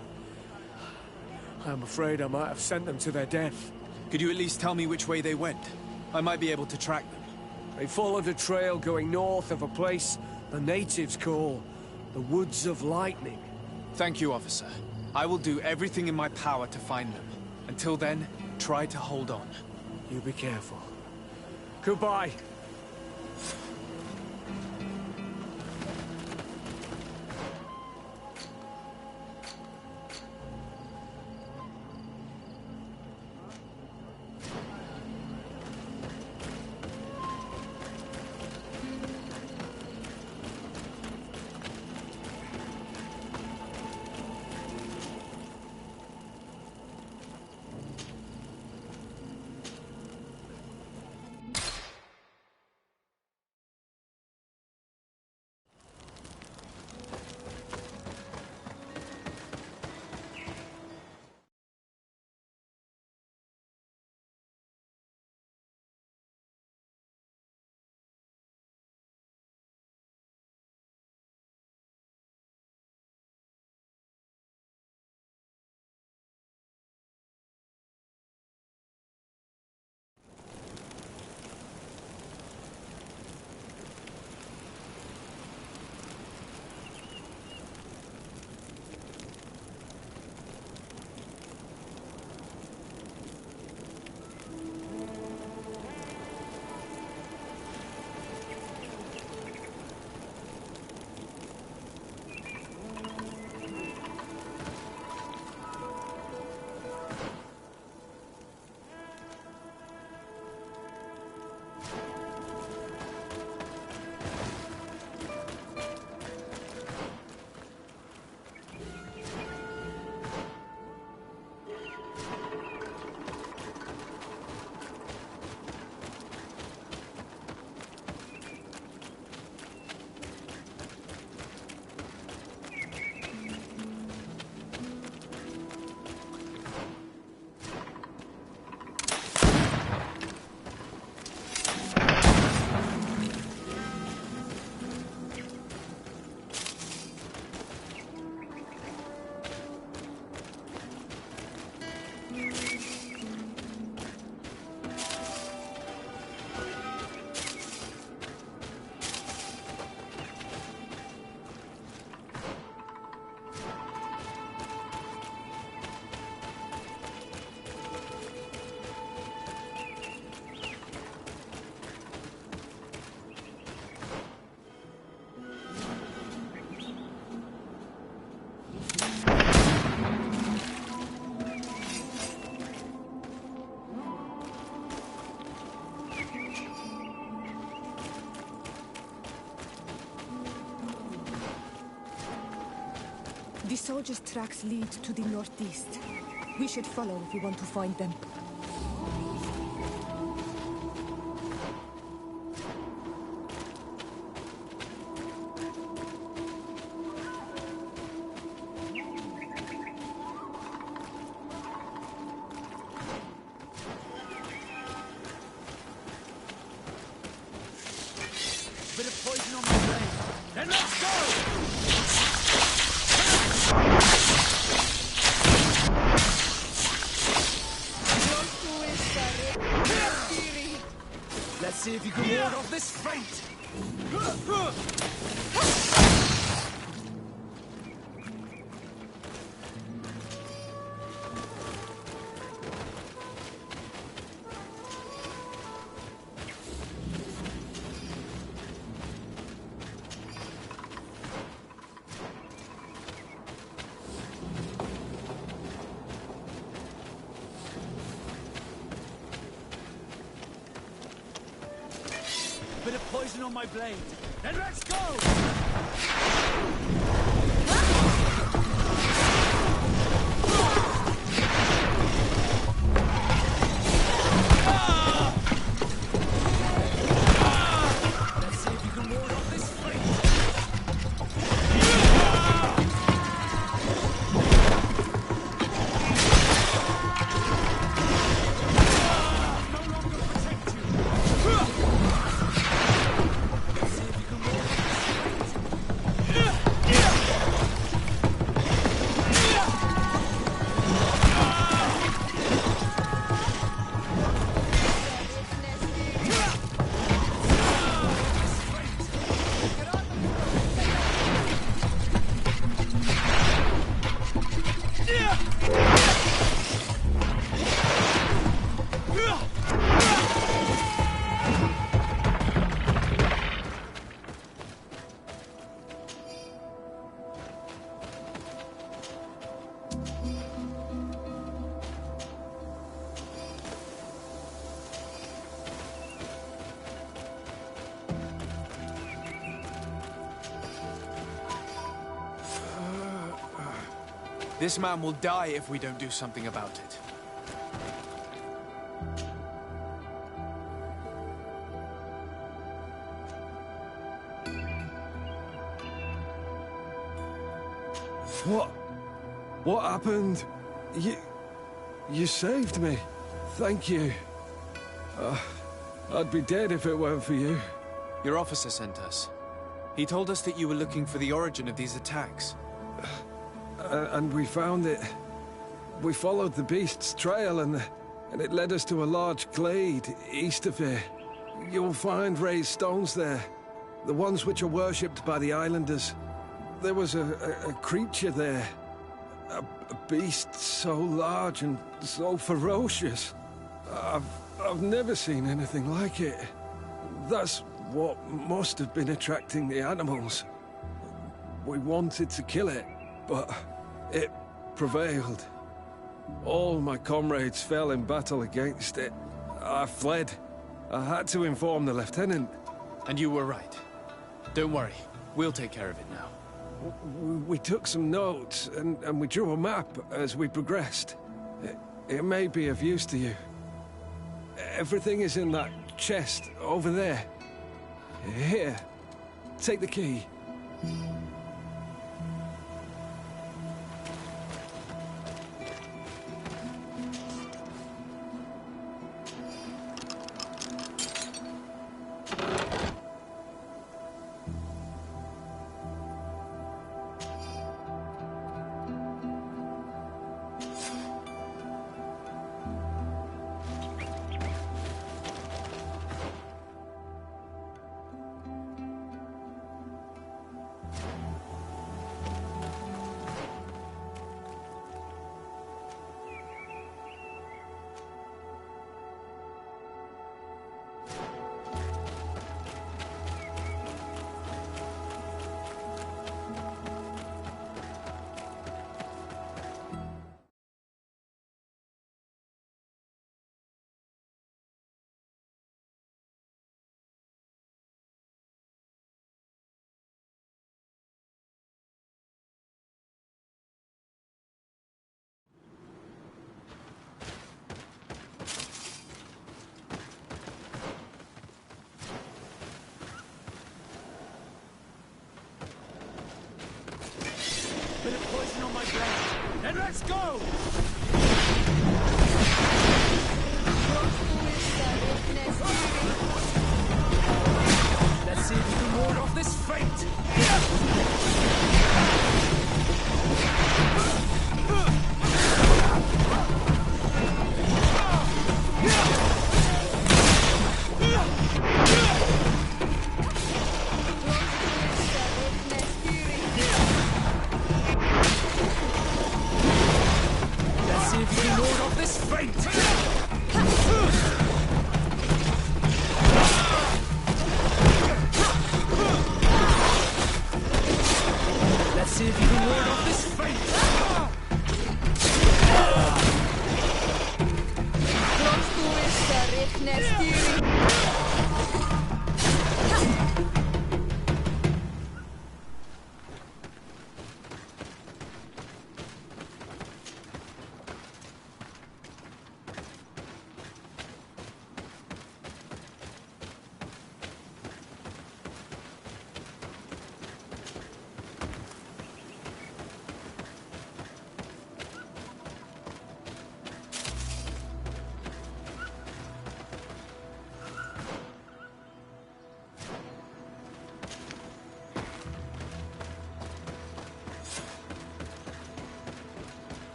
I'm afraid I might have sent them to their death. Could you at least tell me which way they went? I might be able to track them. They followed a trail going north of a place the natives call the Woods of Lightning. Thank you, officer. I will do everything in my power to find them. Until then, try to hold on. You be careful. Goodbye. The soldiers' tracks lead to the northeast. We should follow if we want to find them. Bit of poison on my brain. Then let's go! Let's see if you can ward off this fate! Bit of poison on my blade. Then let's go! Let's see if you can ward off this fate. No longer protect you. This man will die if we don't do something about it. What happened? You saved me. Thank you. I'd be dead if it weren't for you. Your officer sent us. He told us that you were looking for the origin of these attacks. And we found it. We followed the beast's trail and it led us to a large glade east of here. You'll find raised stones there. The ones which are worshipped by the islanders. There was a creature there. A beast so large and so ferocious. I've never seen anything like it. That's what must have been attracting the animals. We wanted to kill it, but it prevailed. All my comrades fell in battle against it. I fled. I had to inform the lieutenant. And you were right. Don't worry, we'll take care of it now. We took some notes, and we drew a map as we progressed. It may be of use to you. Everything is in that chest over there. Here, take the key. let's go! Let's see if we can ward off this fate! Let's see if we can ward off this fate! Let's see if you can ward off this fate!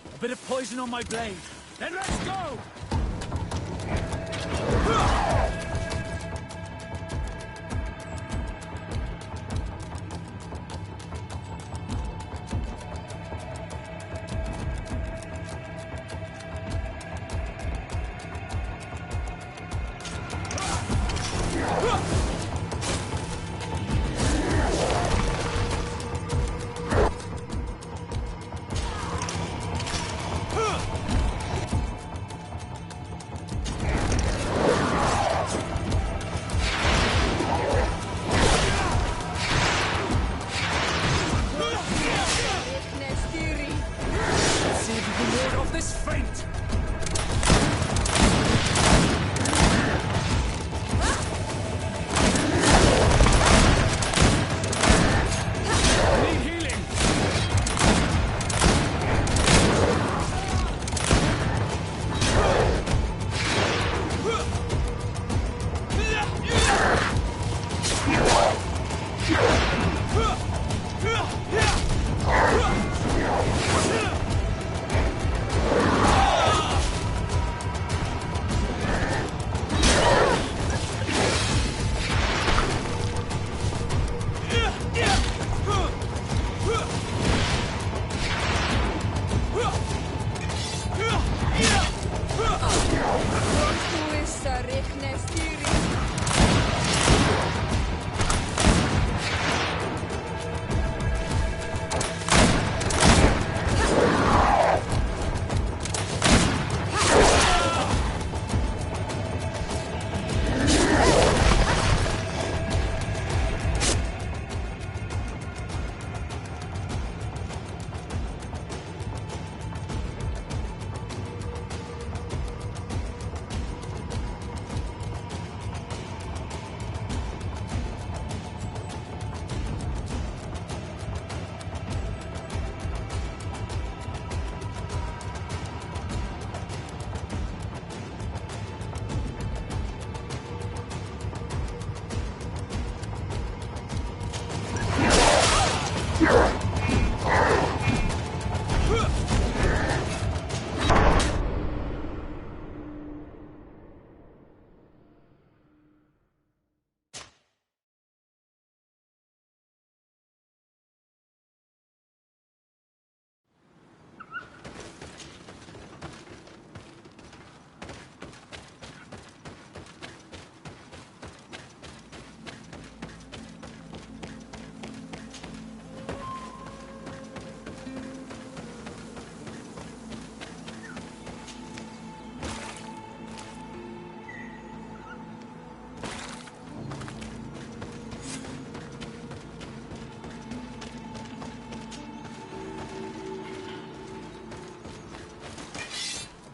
A bit of poison on my blade. Then let's go!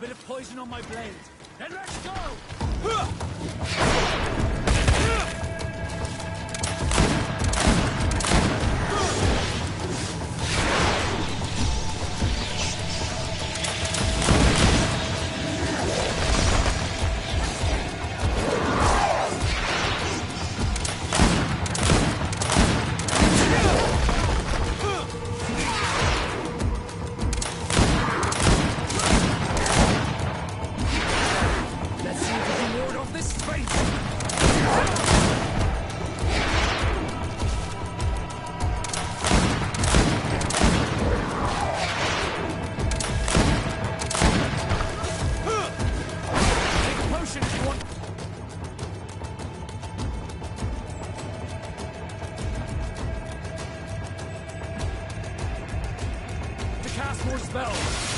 Bit of poison on my blade. Then let's go! cast more spells.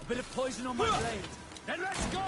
A bit of poison on my blade. Then let's go!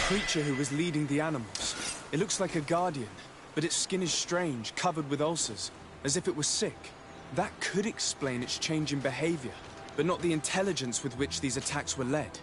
creature who was leading the animals. It looks like a guardian, but its skin is strange, covered with ulcers, as if it was sick. That could explain its change in behavior. but not the intelligence with which these attacks were led.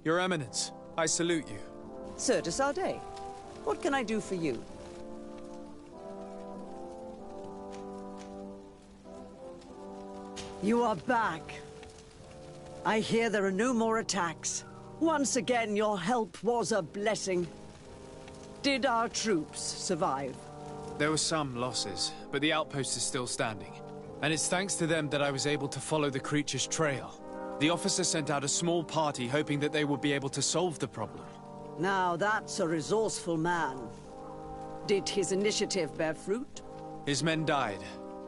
Your Eminence, I salute you. Sir de Sardet, what can I do for you? You are back. I hear there are no more attacks. Once again, your help was a blessing. Did our troops survive? There were some losses, but the outpost is still standing. And it's thanks to them that I was able to follow the creature's trail. The officer sent out a small party hoping that they would be able to solve the problem. Now that's a resourceful man. Did his initiative bear fruit? His men died,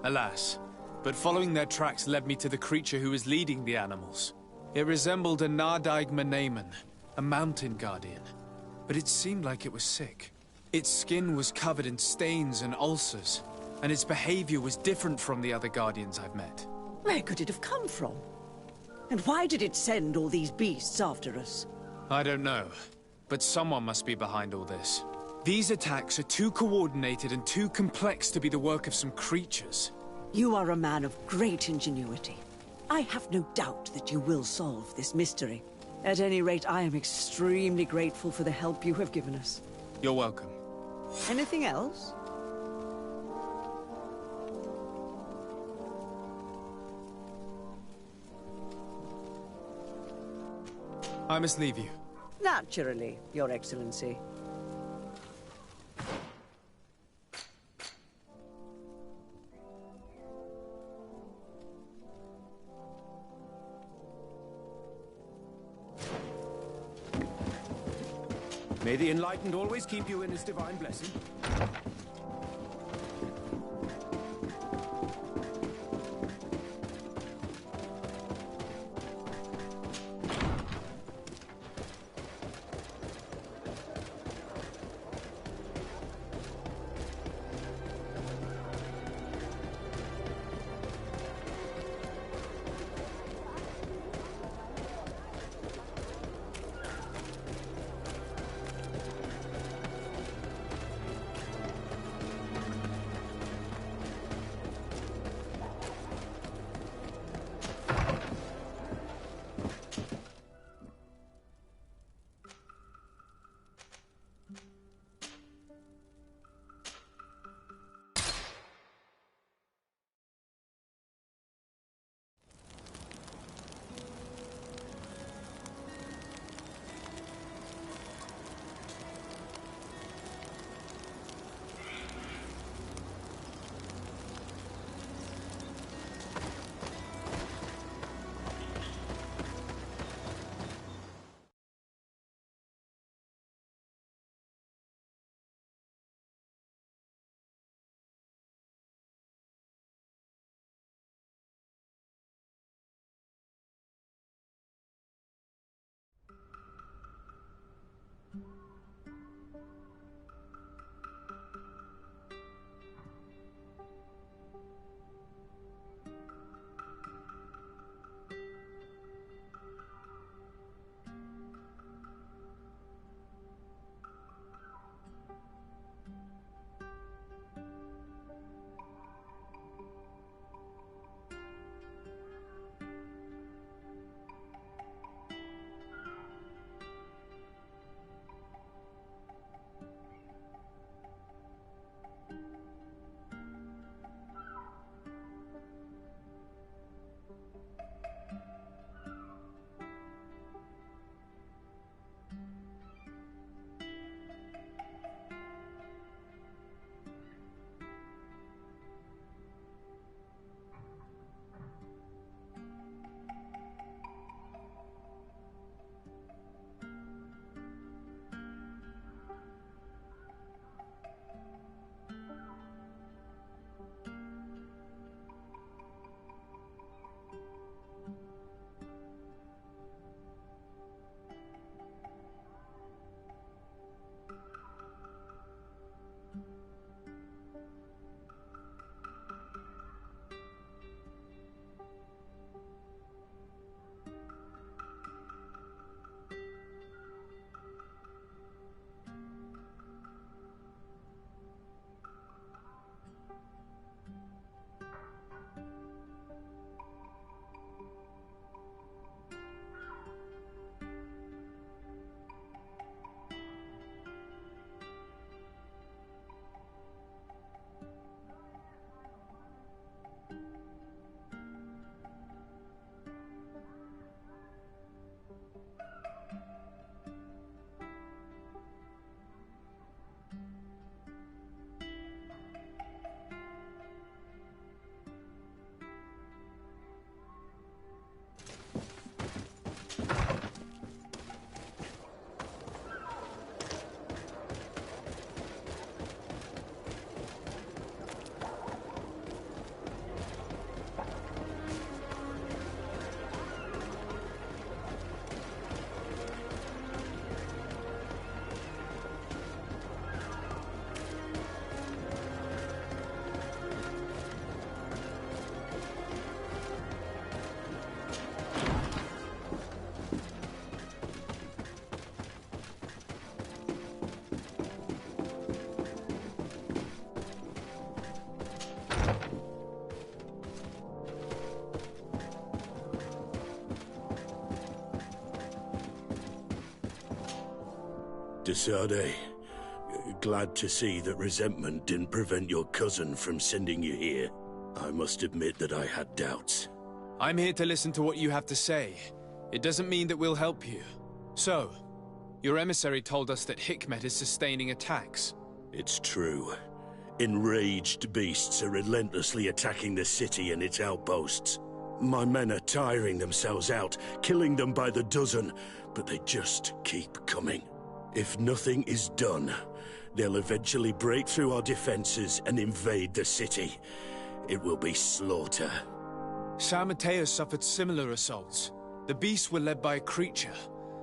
alas. But following their tracks led me to the creature who was leading the animals. It resembled a Nardaig Meneman, a mountain guardian. But it seemed like it was sick. Its skin was covered in stains and ulcers, and its behavior was different from the other guardians I've met. Where could it have come from? And why did it send all these beasts after us? I don't know, but someone must be behind all this. These attacks are too coordinated and too complex to be the work of some creatures. You are a man of great ingenuity. I have no doubt that you will solve this mystery. At any rate, I am extremely grateful for the help you have given us. You're welcome. Anything else? I must leave you. Naturally, Your Excellency. May the Enlightened always keep you in his divine blessing. Desade, glad to see that resentment didn't prevent your cousin from sending you here. I must admit that I had doubts. I'm here to listen to what you have to say. It doesn't mean that we'll help you. So, your emissary told us that Hikmet is sustaining attacks. It's true. Enraged beasts are relentlessly attacking the city and its outposts. My men are tiring themselves out, killing them by the dozen, but they just keep coming. If nothing is done, they'll eventually break through our defenses and invade the city. It will be slaughter. San Mateus suffered similar assaults. The beasts were led by a creature,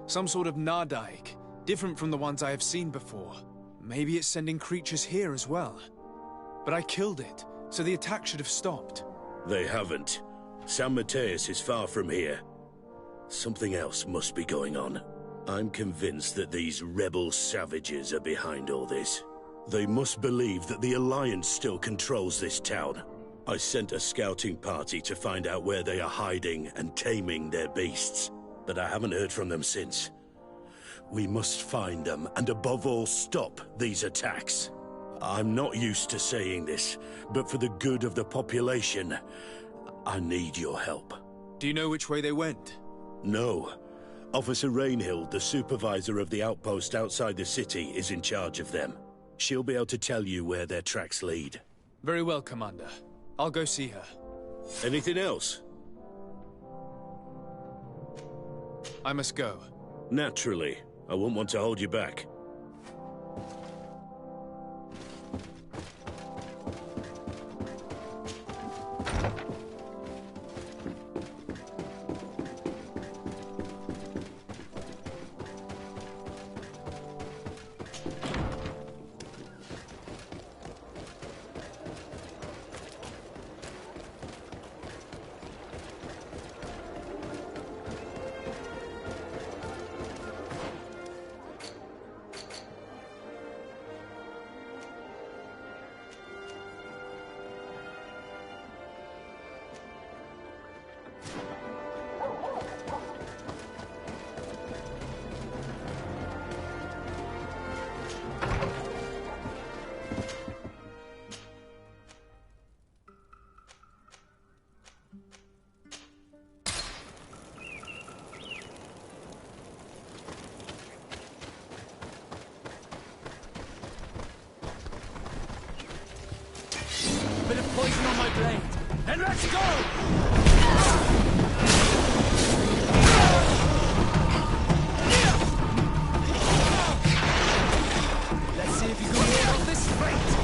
some sort of Nardaik, different from the ones I have seen before. Maybe it's sending creatures here as well. But I killed it, so the attack should have stopped. They haven't. San Mateus is far from here. Something else must be going on. I'm convinced that these rebel savages are behind all this. They must believe that the Alliance still controls this town. I sent a scouting party to find out where they are hiding and taming their beasts, but I haven't heard from them since. We must find them, and above all, stop these attacks. I'm not used to saying this, but for the good of the population, I need your help. Do you know which way they went? No. Officer Rainhill, the supervisor of the outpost outside the city, is in charge of them. She'll be able to tell you where their tracks lead. Very well, Commander. I'll go see her. Anything else? I must go. Naturally. I wouldn't want to hold you back. Bit of poison on my blade. And let's go! Let's see if you can ward off this fate!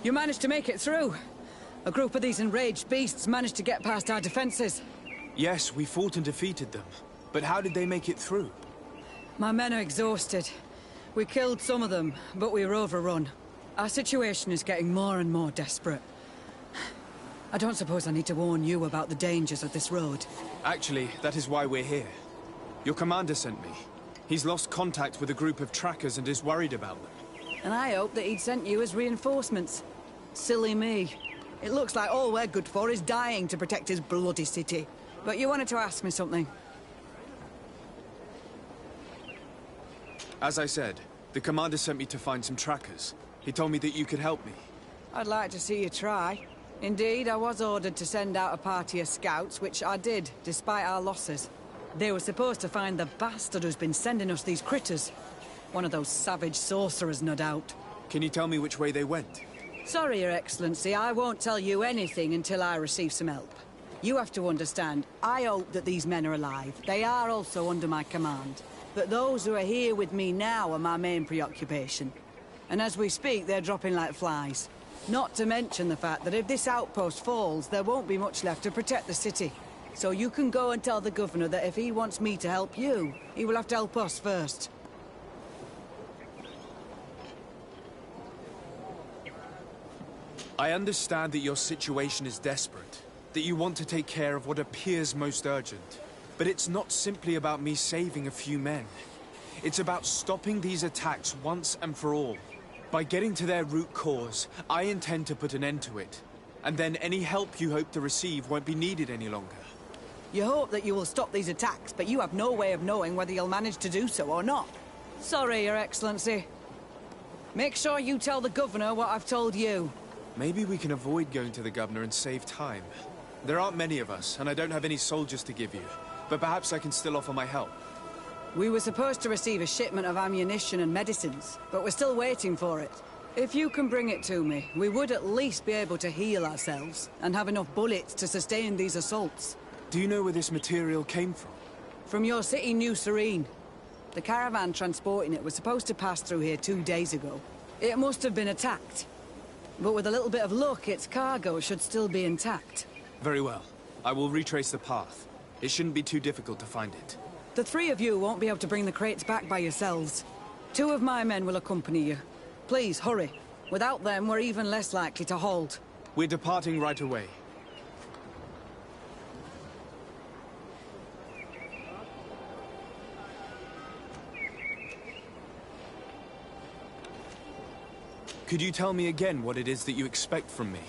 You managed to make it through. A group of these enraged beasts managed to get past our defenses. Yes, we fought and defeated them. But how did they make it through? My men are exhausted. We killed some of them, but we were overrun. Our situation is getting more and more desperate. I don't suppose I need to warn you about the dangers of this road. Actually, that is why we're here. Your commander sent me. He's lost contact with a group of trackers and is worried about them. And I hoped that he'd sent you as reinforcements. Silly me. It looks like all we're good for is dying to protect his bloody city. But you wanted to ask me something. As I said, the commander sent me to find some trackers. He told me that you could help me. I'd like to see you try. Indeed, I was ordered to send out a party of scouts, which I did, despite our losses. They were supposed to find the bastard who's been sending us these critters. One of those savage sorcerers, no doubt. Can you tell me which way they went? Sorry, Your Excellency, I won't tell you anything until I receive some help. You have to understand, I hope that these men are alive. They are also under my command. But those who are here with me now are my main preoccupation. And as we speak, they're dropping like flies. Not to mention the fact that if this outpost falls, there won't be much left to protect the city. So you can go and tell the governor that if he wants me to help you, he will have to help us first. I understand that your situation is desperate, that you want to take care of what appears most urgent. But it's not simply about me saving a few men. It's about stopping these attacks once and for all. By getting to their root cause, I intend to put an end to it. And then any help you hope to receive won't be needed any longer. You hope that you will stop these attacks, but you have no way of knowing whether you'll manage to do so or not. Sorry, Your Excellency. Make sure you tell the governor what I've told you. Maybe we can avoid going to the governor and save time. There aren't many of us, and I don't have any soldiers to give you. But perhaps I can still offer my help. We were supposed to receive a shipment of ammunition and medicines, but we're still waiting for it. If you can bring it to me, we would at least be able to heal ourselves and have enough bullets to sustain these assaults. Do you know where this material came from? From your city, New Serene. The caravan transporting it was supposed to pass through here 2 days ago. It must have been attacked. But with a little bit of luck, its cargo should still be intact. Very well. I will retrace the path. It shouldn't be too difficult to find it. The three of you won't be able to bring the crates back by yourselves. 2 of my men will accompany you. Please, hurry. Without them, we're even less likely to hold. We're departing right away. Could you tell me again what it is that you expect from me?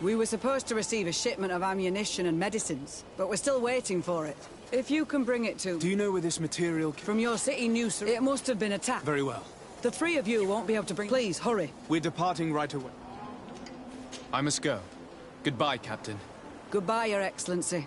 We were supposed to receive a shipment of ammunition and medicines, but we're still waiting for it. If you can bring it to... Do you know where this material... From your city, New Serene. It must have been attacked. Very well. The 3 of you won't be able to bring... Please, hurry. We're departing right away. I must go. Goodbye, Captain. Goodbye, Your Excellency.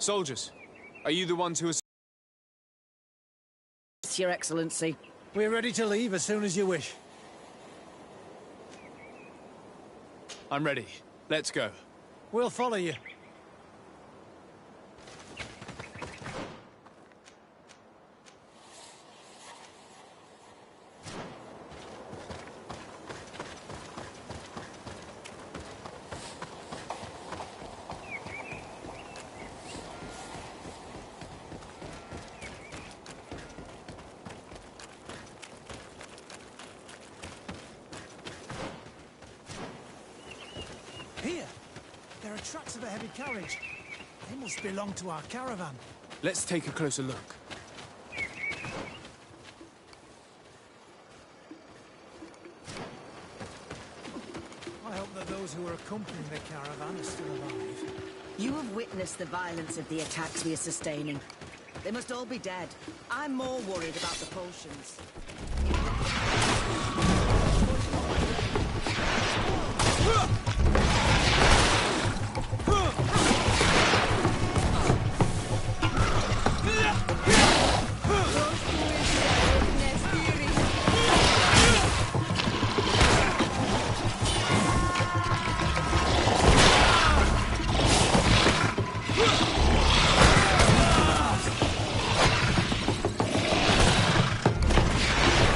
Soldiers, are you the ones who are... Your Excellency. We're ready to leave as soon as you wish. I'm ready. Let's go. We'll follow you. Here! There are tracks of a heavy carriage. They must belong to our caravan. Let's take a closer look. I hope that those who are accompanying the caravan are still alive. You have witnessed the violence of the attacks we are sustaining. They must all be dead. I'm more worried about the potions.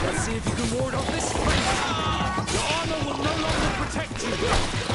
Let's see if you can ward off this fight. Your armor will no longer protect you.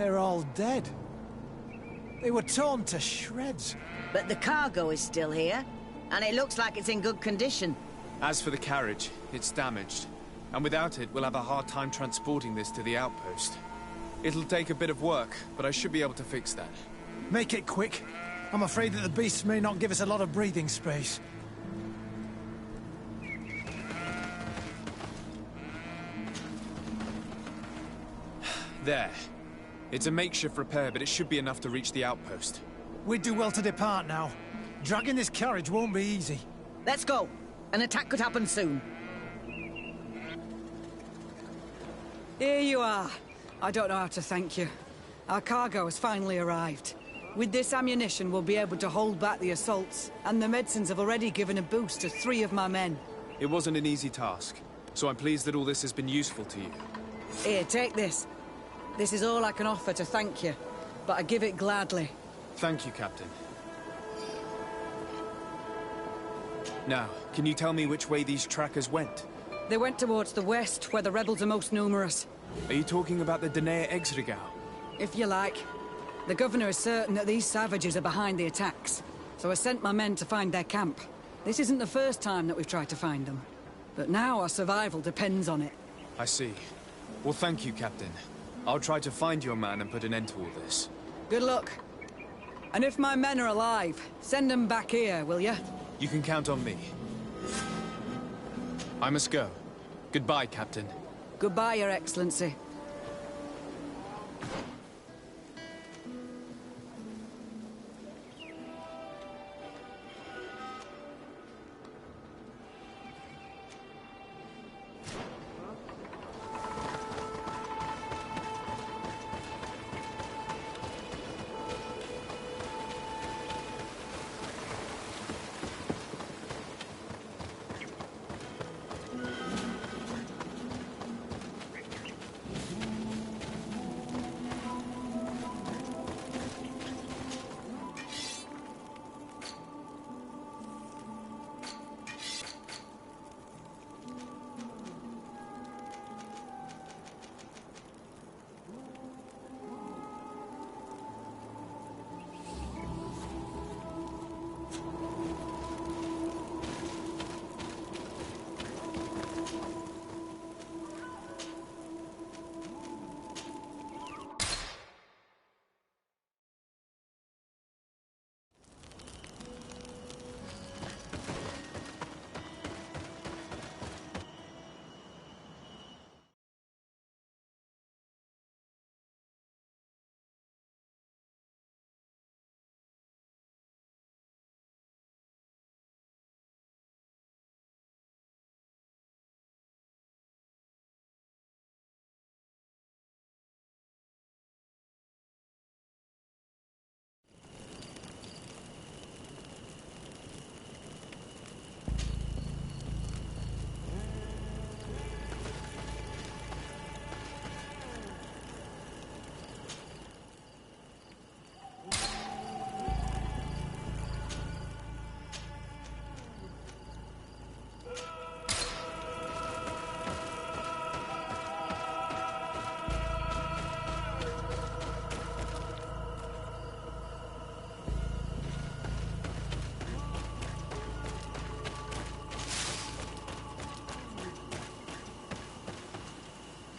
They're all dead. They were torn to shreds. But the cargo is still here, and it looks like it's in good condition. As for the carriage, it's damaged. And without it, we'll have a hard time transporting this to the outpost. It'll take a bit of work, but I should be able to fix that. Make it quick. I'm afraid that the beasts may not give us a lot of breathing space. There. It's a makeshift repair, but it should be enough to reach the outpost. We'd do well to depart now. Dragging this carriage won't be easy. Let's go. An attack could happen soon. Here you are. I don't know how to thank you. Our cargo has finally arrived. With this ammunition, we'll be able to hold back the assaults, and the medicines have already given a boost to 3 of my men. It wasn't an easy task, so I'm pleased that all this has been useful to you. Here, take this. This is all I can offer to thank you, but I give it gladly. Thank you, Captain. Now, can you tell me which way these trackers went? They went towards the west, where the rebels are most numerous. Are you talking about the Danae Exregau? If you like. The governor is certain that these savages are behind the attacks, so I sent my men to find their camp. This isn't the first time that we've tried to find them, but now our survival depends on it. I see. Well, thank you, Captain. I'll try to find your man and put an end to all this. Good luck. And if my men are alive, send them back here, will you? You can count on me. I must go. Goodbye, Captain. Goodbye, Your Excellency.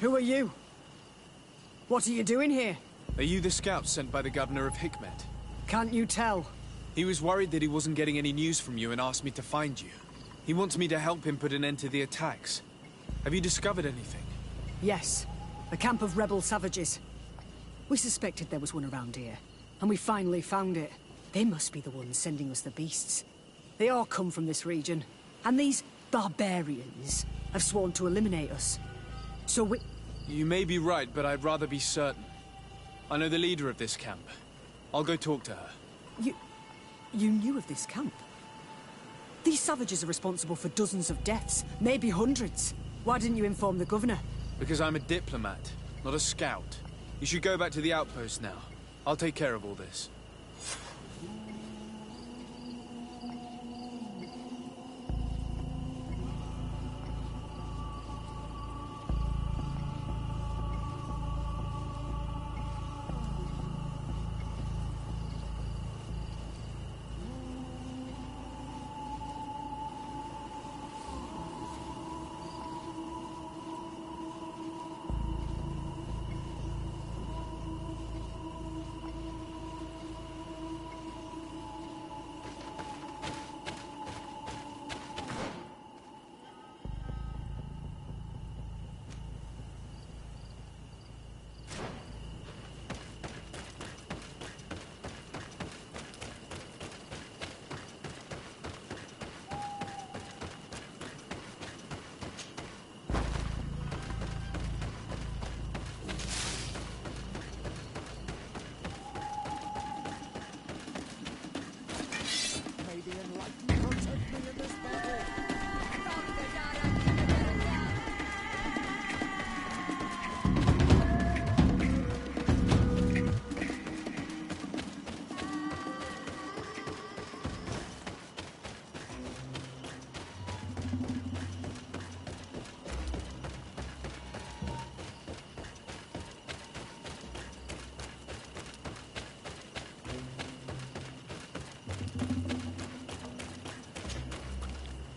Who are you? What are you doing here? Are you the scout sent by the governor of Hikmet? Can't you tell? He was worried that he wasn't getting any news from you and asked me to find you. He wants me to help him put an end to the attacks. Have you discovered anything? Yes. A camp of rebel savages. We suspected there was one around here, and we finally found it. They must be the ones sending us the beasts. They all come from this region, and these barbarians have sworn to eliminate us. So we... You may be right, but I'd rather be certain. I know the leader of this camp. I'll go talk to her. You knew of this camp? These savages are responsible for dozens of deaths, maybe hundreds. Why didn't you inform the governor? Because I'm a diplomat, not a scout. You should go back to the outpost now. I'll take care of all this.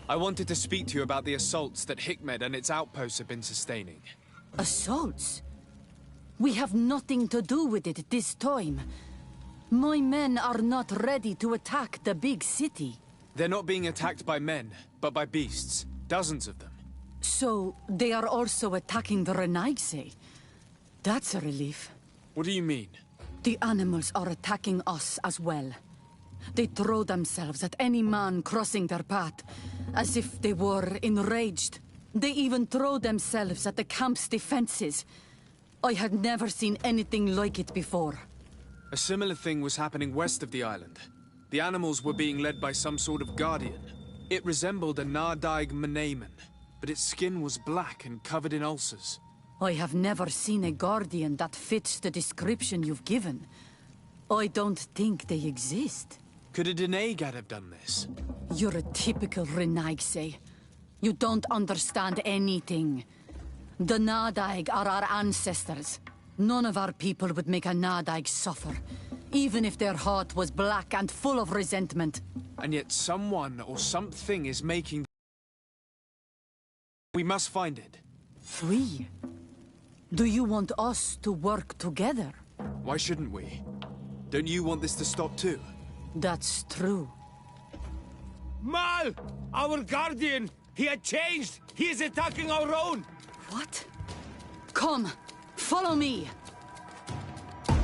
I wanted to speak to you about the assaults that Hikmed and its outposts have been sustaining. Assaults? We have nothing to do with it this time. My men are not ready to attack the big city. They're not being attacked by men, but by beasts. Dozens of them. So, they are also attacking the Renaigse. That's a relief. What do you mean? The animals are attacking us as well. They throw themselves at any man crossing their path, as if they were enraged. They even throw themselves at the camp's defenses. I had never seen anything like it before. A similar thing was happening west of the island. The animals were being led by some sort of guardian. It resembled a Nardaig Mnemen, but its skin was black and covered in ulcers. I have never seen a guardian that fits the description you've given. I don't think they exist. Could a Denegad have done this? You're a typical Renaigse. You don't understand anything. The Nardaig are our ancestors. None of our people would make a Nardaig suffer, even if their heart was black and full of resentment. And yet someone or something is making... We must find it. We? Do you want us to work together? Why shouldn't we? Don't you want this to stop too? That's true. Mal! Our guardian! He had changed! He is attacking our own! What? Come! Follow me! May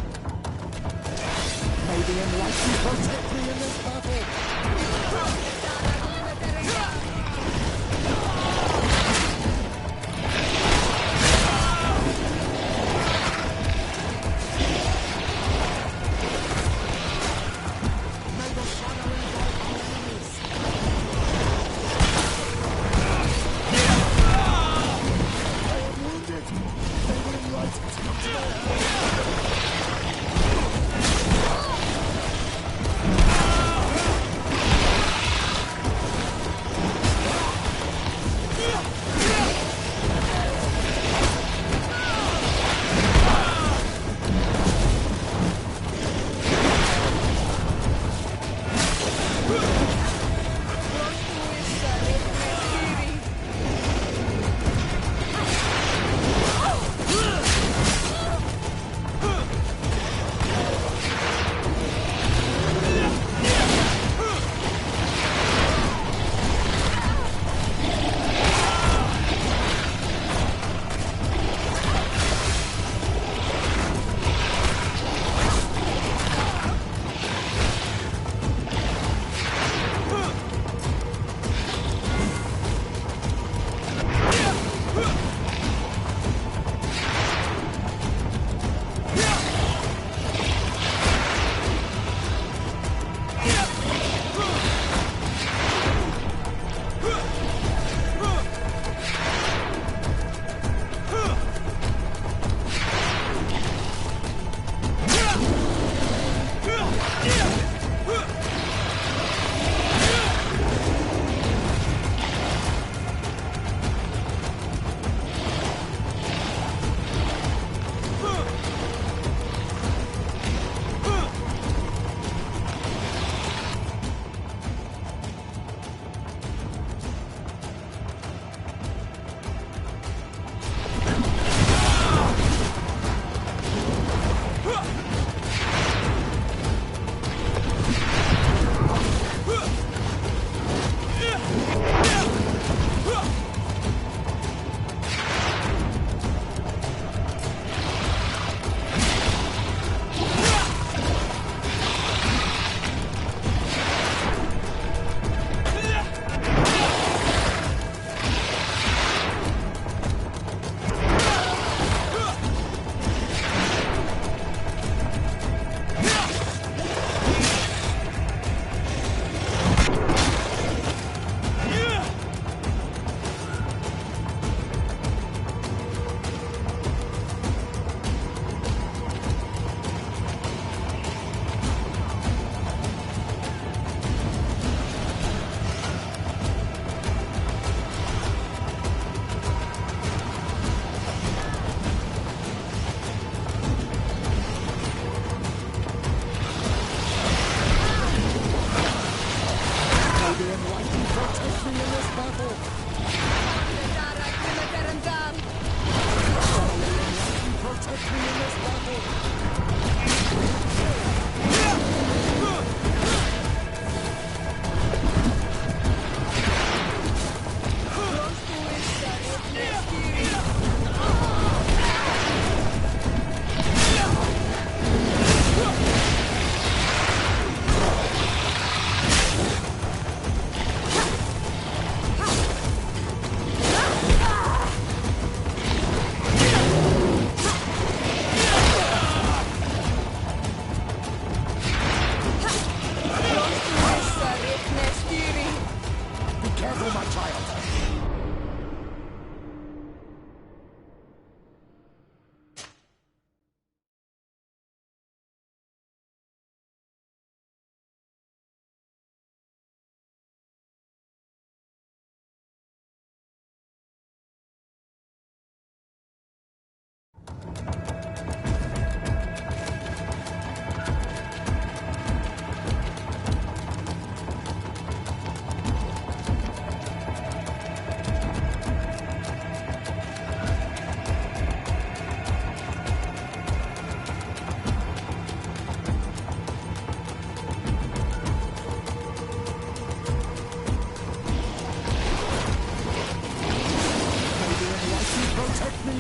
the enlightened protect me in this battle!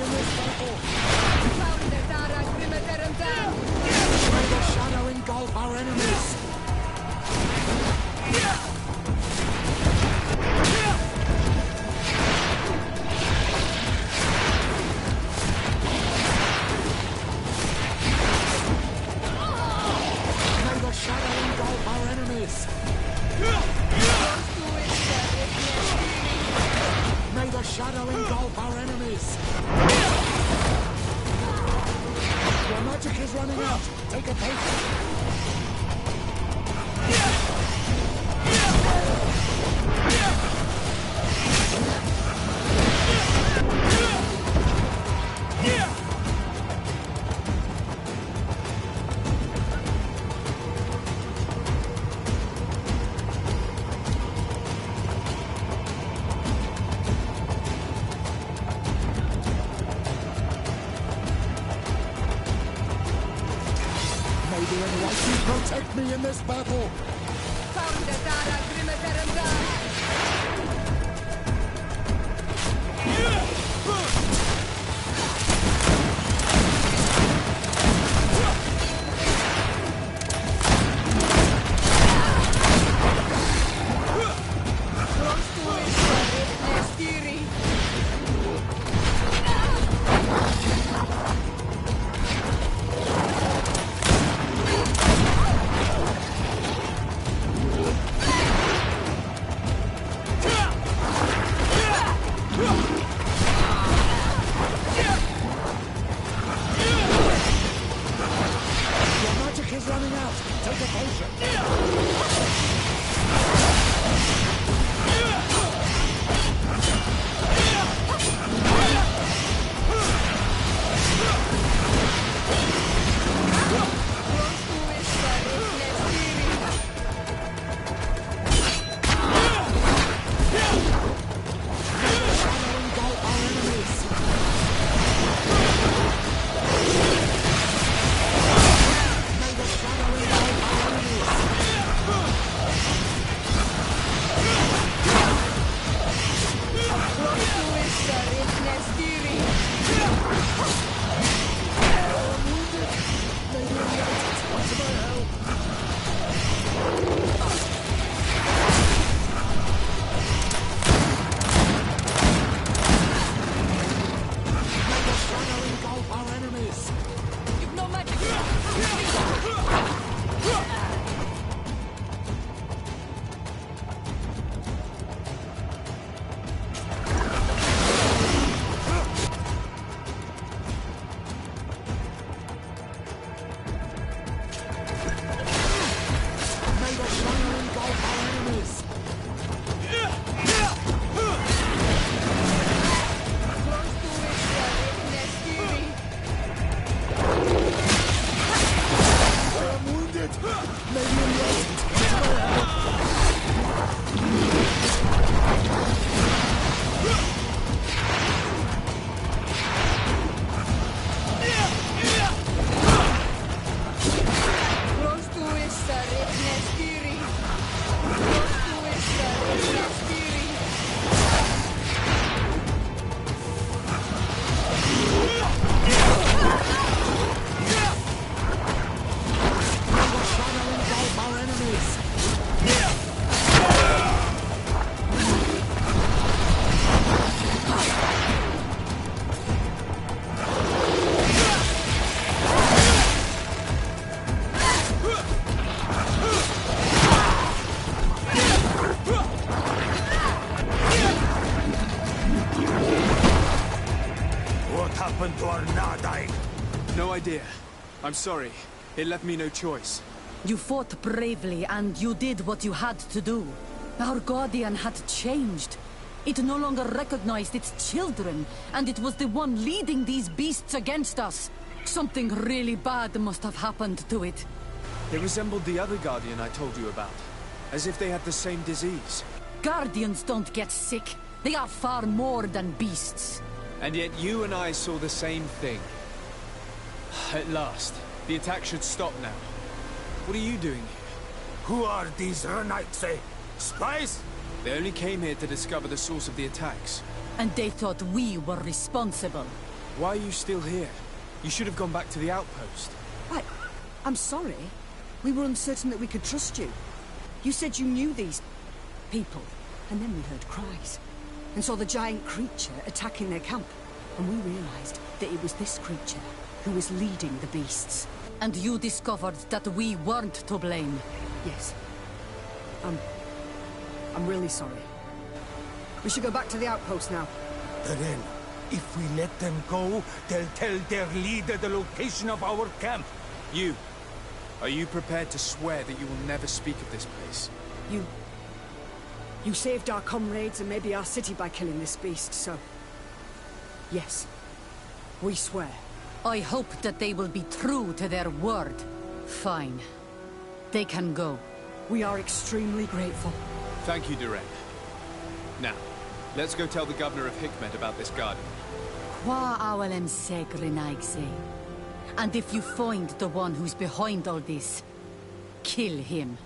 in this battle! May the shadow engulf our enemies! May the shadow engulf our enemies! May the shadow engulf our enemies! Your magic is running out! Take a potion! Protect me in this battle! No idea. I'm sorry. It left me no choice. You fought bravely, and you did what you had to do. Our Guardian had changed. It no longer recognized its children, and it was the one leading these beasts against us. Something really bad must have happened to it. It resembled the other Guardian I told you about. As if they had the same disease. Guardians don't get sick. They are far more than beasts. And yet you and I saw the same thing. At last. The attack should stop now. What are you doing here? Who are these Renaitse? Spies? They only came here to discover the source of the attacks. And they thought we were responsible. Why are you still here? You should have gone back to the outpost. I'm sorry. We were uncertain that we could trust you. You said you knew these people, and then we heard cries, and saw the giant creature attacking their camp. And we realized that it was this creature who was leading the beasts. And you discovered that we weren't to blame. Yes. I'm really sorry. We should go back to the outpost now. Then, if we let them go, they'll tell their leader the location of our camp. Are you prepared to swear that you will never speak of this place? You saved our comrades and maybe our city by killing this beast, so... Yes. We swear. I hope that they will be true to their word. Fine. They can go. We are extremely grateful. Thank you, Duran. Now, let's go tell the governor of Hikmet about this garden. Qua awalem segrenaigse. And if you find the one who's behind all this, kill him.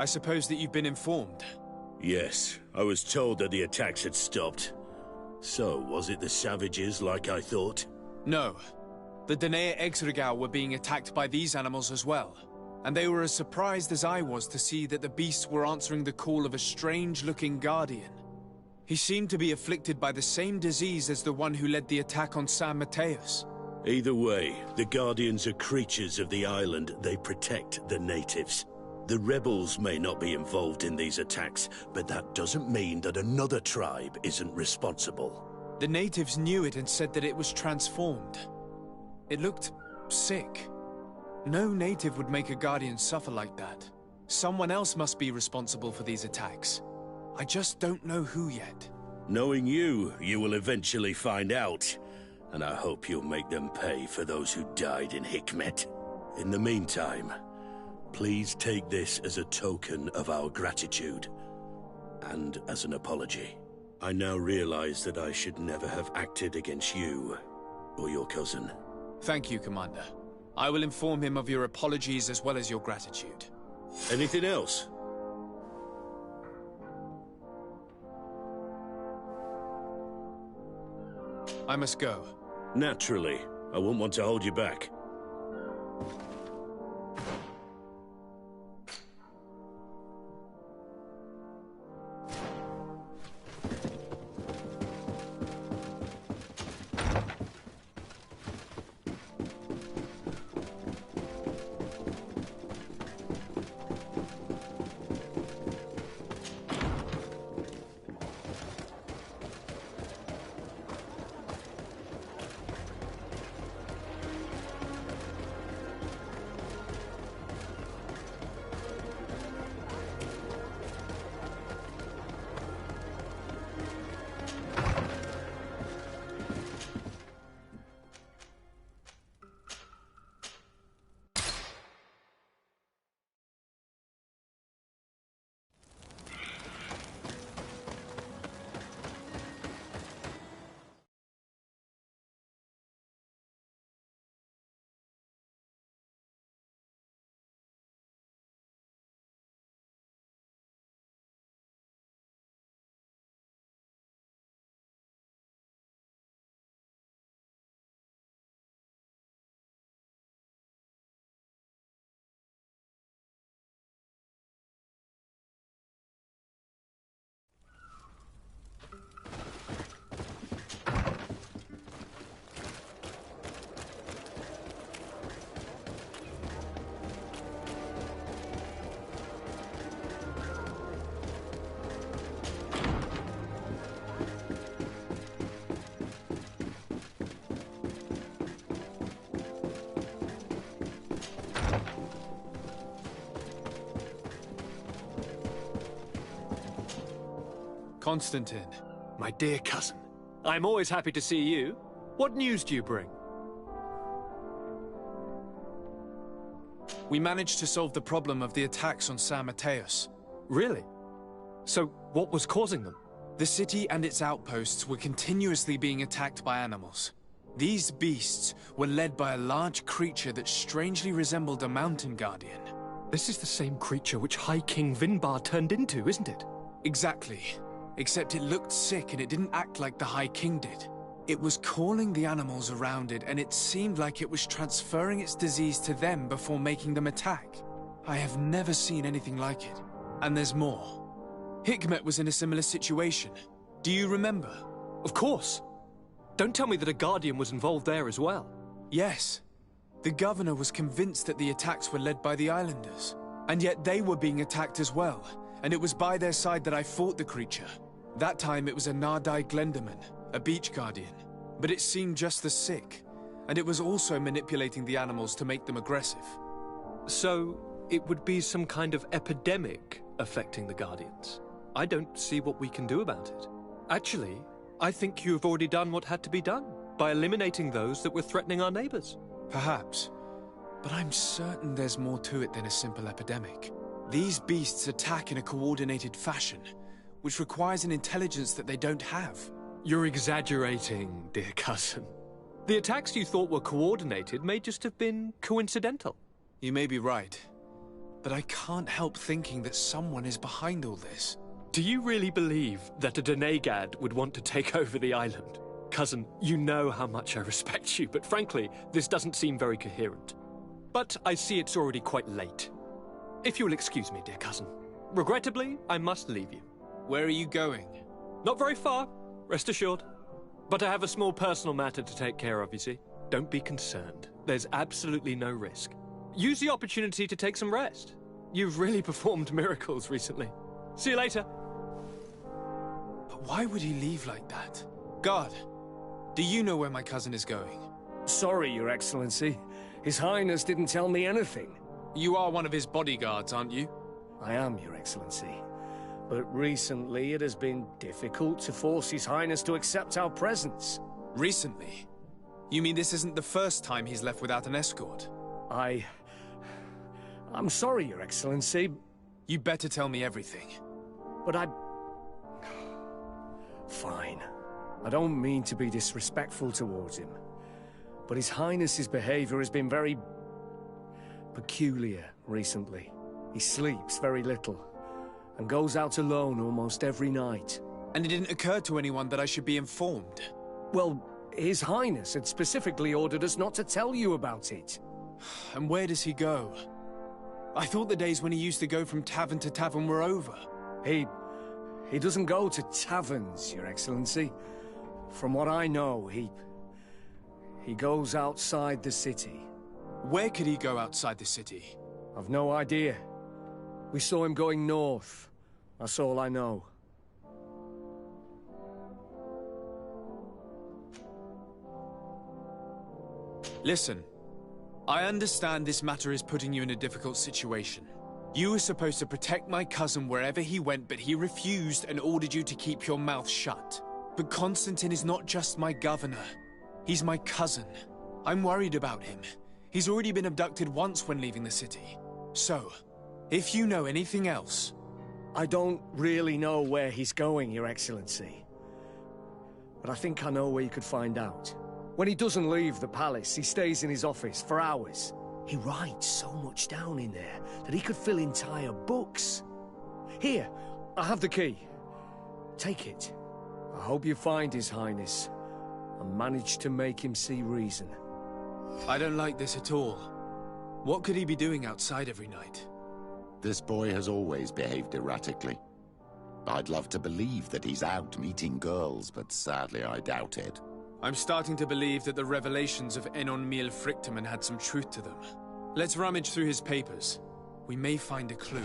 I suppose that you've been informed. Yes, I was told that the attacks had stopped. So, was it the savages like I thought? No. The Danae Exregao were being attacked by these animals as well. And they were as surprised as I was to see that the beasts were answering the call of a strange-looking guardian. He seemed to be afflicted by the same disease as the one who led the attack on San Mateus. Either way, the Guardians are creatures of the island. They protect the natives. The rebels may not be involved in these attacks, but that doesn't mean that another tribe isn't responsible. The natives knew it and said that it was transformed. It looked sick. No native would make a guardian suffer like that. Someone else must be responsible for these attacks. I just don't know who yet. Knowing you, you will eventually find out. And I hope you'll make them pay for those who died in Hikmet. In the meantime, please take this as a token of our gratitude, and as an apology. I now realize that I should never have acted against you, or your cousin. Thank you, Commander. I will inform him of your apologies as well as your gratitude. Anything else? I must go. Naturally. I won't want to hold you back. Constantine. My dear cousin, I'm always happy to see you. What news do you bring? We managed to solve the problem of the attacks on San Mateus. Really? So, what was causing them? The city and its outposts were continuously being attacked by animals. These beasts were led by a large creature that strangely resembled a mountain guardian. This is the same creature which High King Vinbar turned into, isn't it? Exactly. Except it looked sick and it didn't act like the High King did. It was calling the animals around it, and it seemed like it was transferring its disease to them before making them attack. I have never seen anything like it. And there's more. Hikmet was in a similar situation. Do you remember? Of course. Don't tell me that a Guardian was involved there as well. Yes. The governor was convinced that the attacks were led by the islanders. And yet they were being attacked as well. And it was by their side that I fought the creature. That time it was a Nardai Glenderman, a beach guardian. But it seemed just as sick. And it was also manipulating the animals to make them aggressive. So, it would be some kind of epidemic affecting the Guardians. I don't see what we can do about it. Actually, I think you've already done what had to be done, by eliminating those that were threatening our neighbors. Perhaps. But I'm certain there's more to it than a simple epidemic. These beasts attack in a coordinated fashion, which requires an intelligence that they don't have. You're exaggerating, dear cousin. The attacks you thought were coordinated may just have been coincidental. You may be right. But I can't help thinking that someone is behind all this. Do you really believe that a Denegad would want to take over the island? Cousin, you know how much I respect you, but frankly, this doesn't seem very coherent. But I see it's already quite late. If you'll excuse me, dear cousin. Regrettably, I must leave you. Where are you going? Not very far, rest assured. But I have a small personal matter to take care of, you see. Don't be concerned. There's absolutely no risk. Use the opportunity to take some rest. You've really performed miracles recently. See you later. But why would he leave like that? Guard, do you know where my cousin is going? Sorry, Your Excellency. His Highness didn't tell me anything. You are one of his bodyguards, aren't you? I am, Your Excellency. But recently it has been difficult to force His Highness to accept our presence. Recently? You mean this isn't the first time he's left without an escort? I'm sorry, Your Excellency. You better tell me everything. But Fine. I don't mean to be disrespectful towards him. but His Highness's behavior has been very peculiar recently. He sleeps very little, and goes out alone almost every night. And it didn't occur to anyone that I should be informed? Well, His Highness had specifically ordered us not to tell you about it. And where does he go? I thought the days when he used to go from tavern to tavern were over. He doesn't go to taverns, Your Excellency. From what I know, he goes outside the city. Where could he go outside the city? I've no idea. We saw him going north. That's all I know. Listen, I understand this matter is putting you in a difficult situation. You were supposed to protect my cousin wherever he went, but he refused and ordered you to keep your mouth shut. But Constantine is not just my governor. He's my cousin. I'm worried about him. He's already been abducted once when leaving the city. So, if you know anything else... I don't really know where he's going, Your Excellency. But I think I know where you could find out. When he doesn't leave the palace, he stays in his office for hours. He writes so much down in there that he could fill entire books. Here, I have the key. Take it. I hope you find His Highness and manage to make him see reason. I don't like this at all. What could he be doing outside every night? This boy has always behaved erratically. I'd love to believe that he's out meeting girls, but sadly I doubt it. I'm starting to believe that the revelations of Enon Miel Frichtemann had some truth to them. Let's rummage through his papers. We may find a clue.